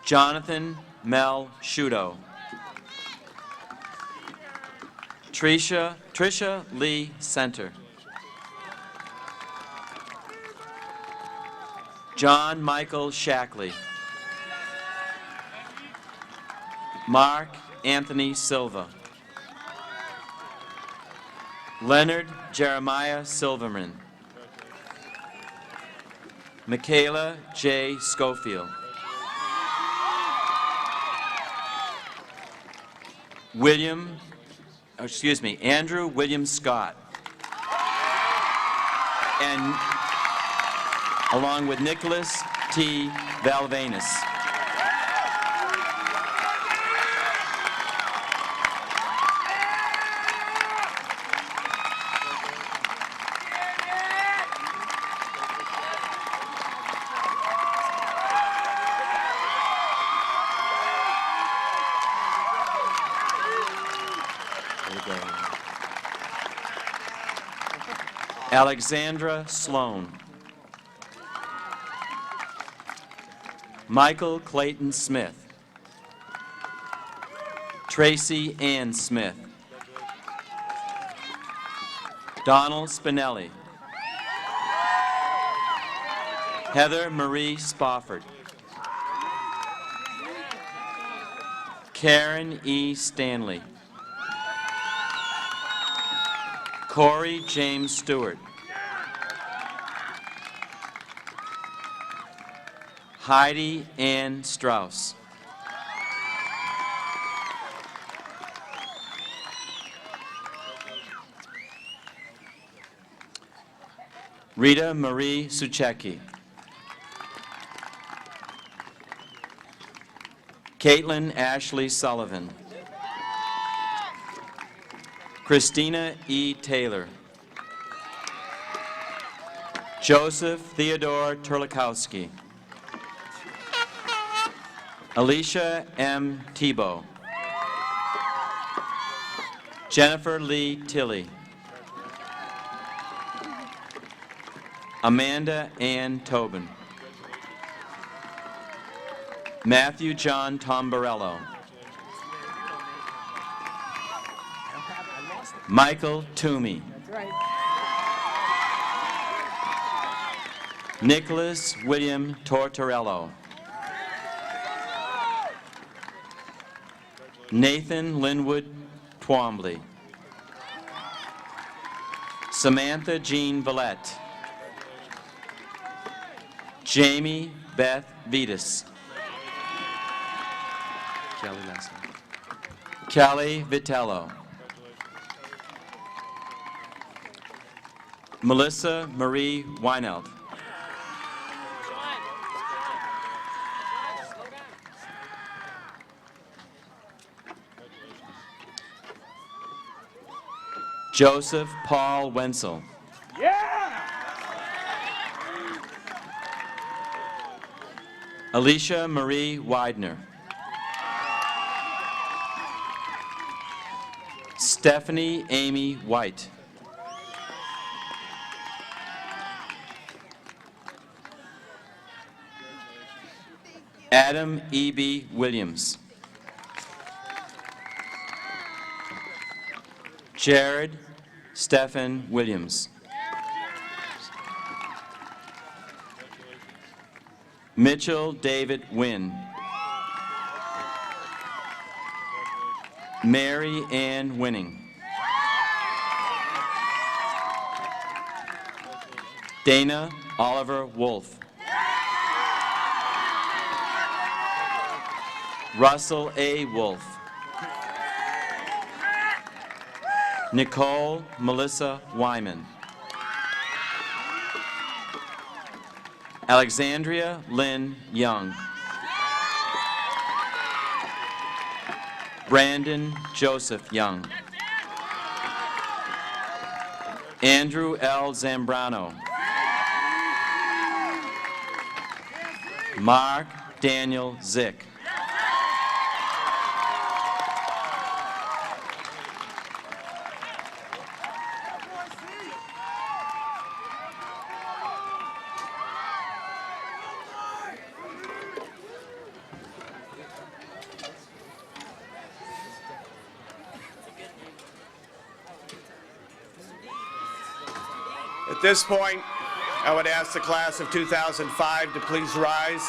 Jonathan Mel Shudo. Tricia Lee Center. John Michael Shackley. Mark Anthony Silva. Leonard Jeremiah Silverman. Michaela J. Schofield. Andrew William Scott. And along with Nicholas T. Valvanus. Alexandra Sloan. Michael Clayton Smith. Tracy Ann Smith. Donald Spinelli. Heather Marie Spofford. Karen E. Stanley. Corey James Stewart. Heidi Ann Strauss. Rita Marie Suchecki. Caitlin Ashley Sullivan. Christina E. Taylor. Joseph Theodore Turlikowski. Alicia M. Tebow. Jennifer Lee Tilley. Amanda Ann Tobin. Matthew John Tombarello. Michael Toomey. Nicholas William Tortorello. Nathan Linwood Twombly. Samantha Jean Villette. Jamie Beth Vitas. Kelly last name. Kelly Vitello. Melissa Marie Weinelt. Joseph Paul Wenzel. Alicia Marie Widener. Stephanie Amy White. Adam E.B. Williams. Jared Stephen Williams. Mitchell David Wynn. Mary Ann Winning. Dana Oliver Wolf. Russell A. Wolf. Nicole Melissa Wyman. Alexandria Lynn Young. Brandon Joseph Young. Andrew L. Zambrano. Mark Daniel Zick. At this point, I would ask the class of 2005 to please rise.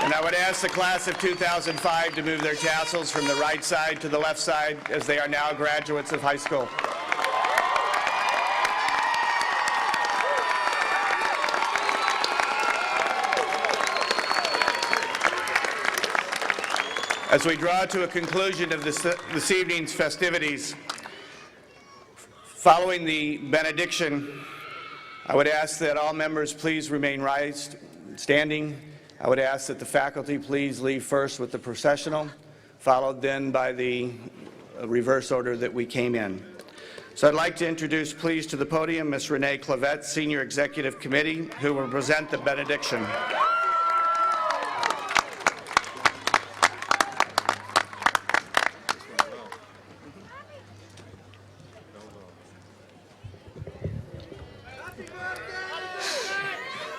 And I would ask the class of 2005 to move their tassels from the right side to the left side, as they are now graduates of high school. As we draw to a conclusion of this evening's festivities, following the benediction, I would ask that all members please remain standing. I would ask that the faculty please leave first with the processional, followed then by the reverse order that we came in. So I'd like to introduce, please, to the podium Ms. Renee Clavette, Senior Executive Committee, who will present the benediction.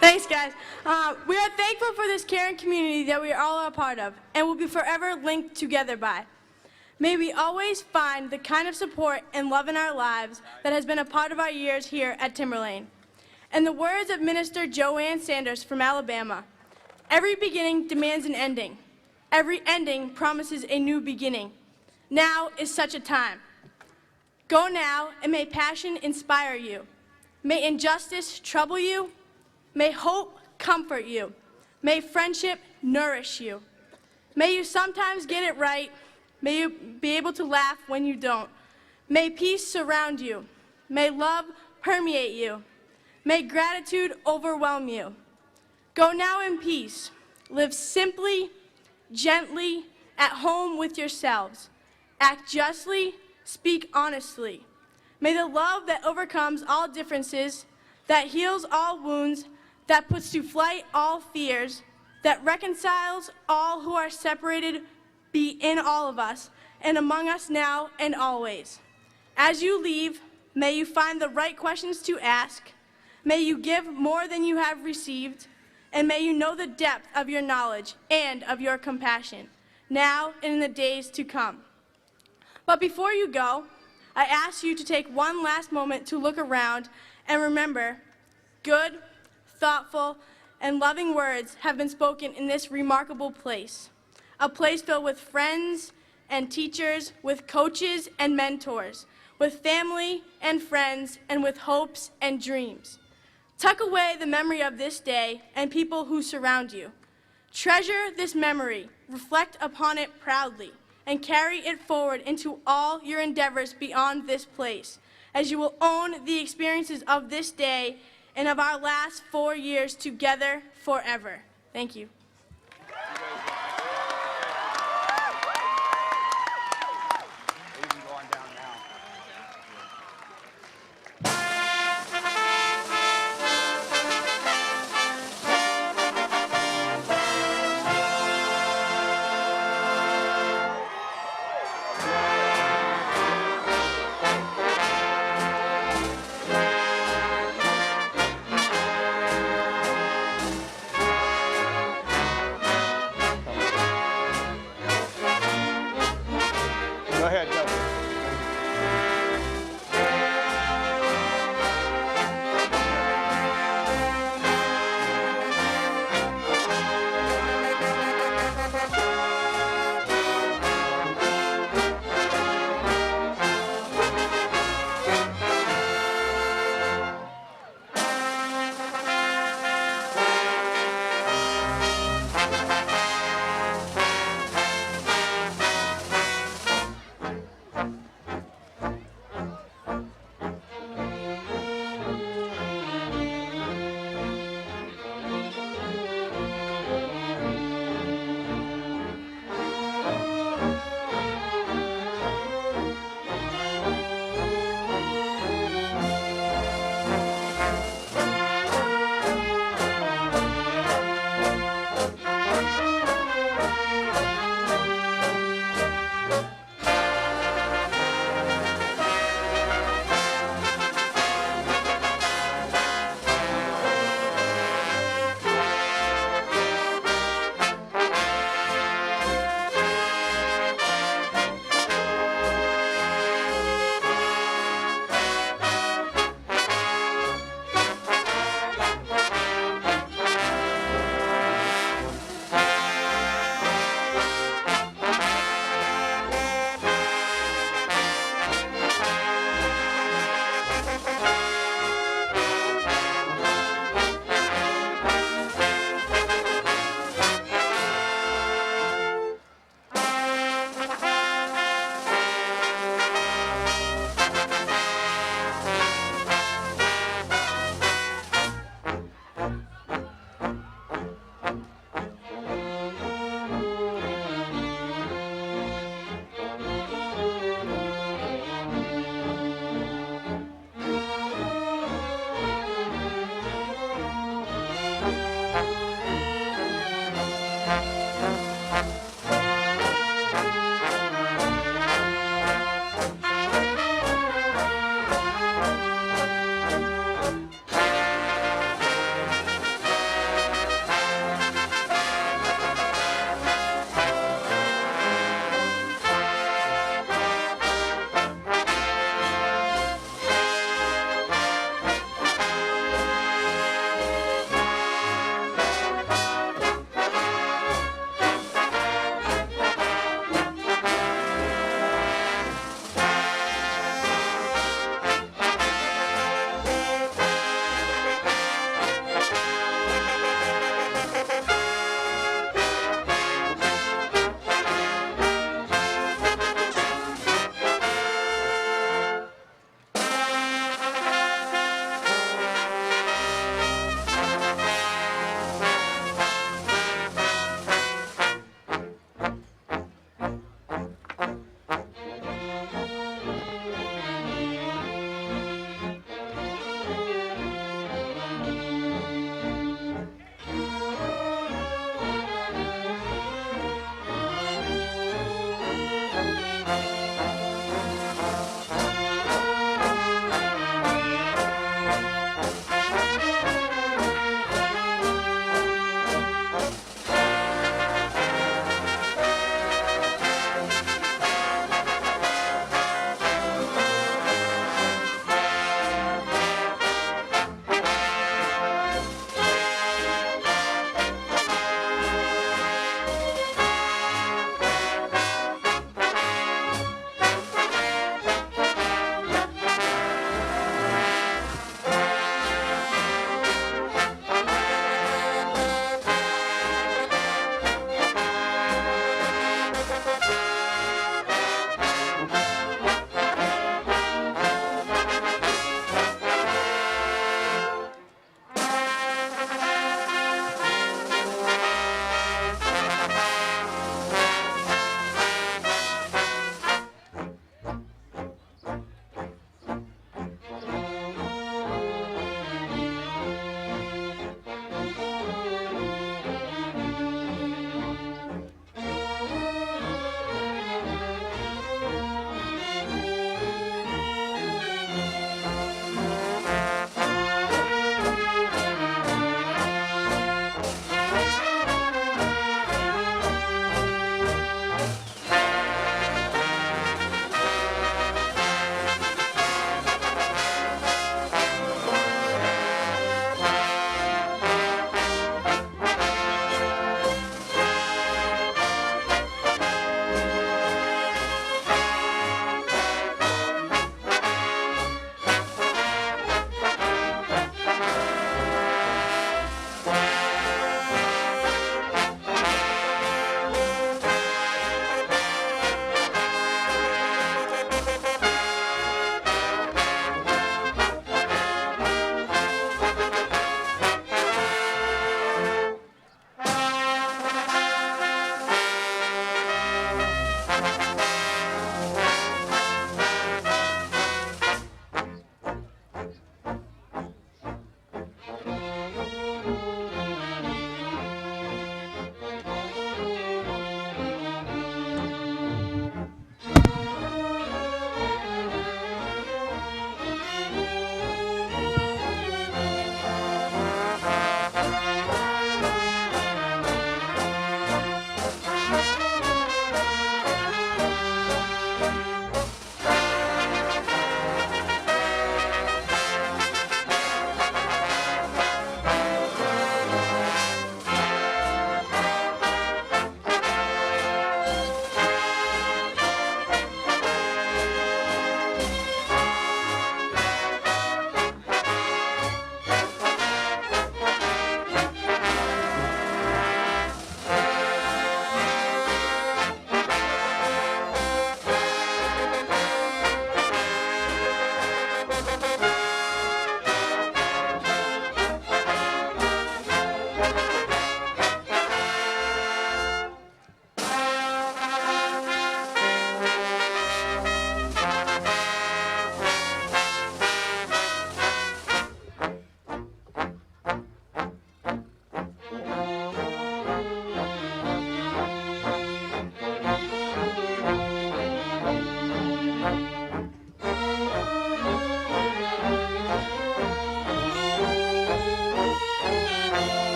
Thanks, guys. We are thankful for this caring community that we are all a part of and will be forever linked together by. May we always find the kind of support and love in our lives that has been a part of our years here at Timberlane. In the words of Minister Joanne Sanders from Alabama, Every beginning demands an ending. Every ending promises a new beginning. Now is such a time. Go now, and may passion inspire you. May injustice trouble you. May hope comfort you. May friendship nourish you. May you sometimes get it right. May you be able to laugh when you don't. May peace surround you. May love permeate you. May gratitude overwhelm you. Go now in peace. Live simply, gently, at home with yourselves. Act justly, speak honestly. May the love that overcomes all differences, that heals all wounds, that puts to flight all fears, that reconciles all who are separated, be in all of us and among us now and always. As you leave, may you find the right questions to ask. May you give more than you have received, and may you know the depth of your knowledge and of your compassion, now and in the days to come. But before you go, I ask you to take one last moment to look around and remember, good, thoughtful, and loving words have been spoken in this remarkable place, a place filled with friends and teachers, with coaches and mentors, with family and friends, and with hopes and dreams. Tuck away the memory of this day and people who surround you. Treasure this memory, reflect upon it proudly, and carry it forward into all your endeavors beyond this place, as you will own the experiences of this day and of our last 4 years together forever. Thank you.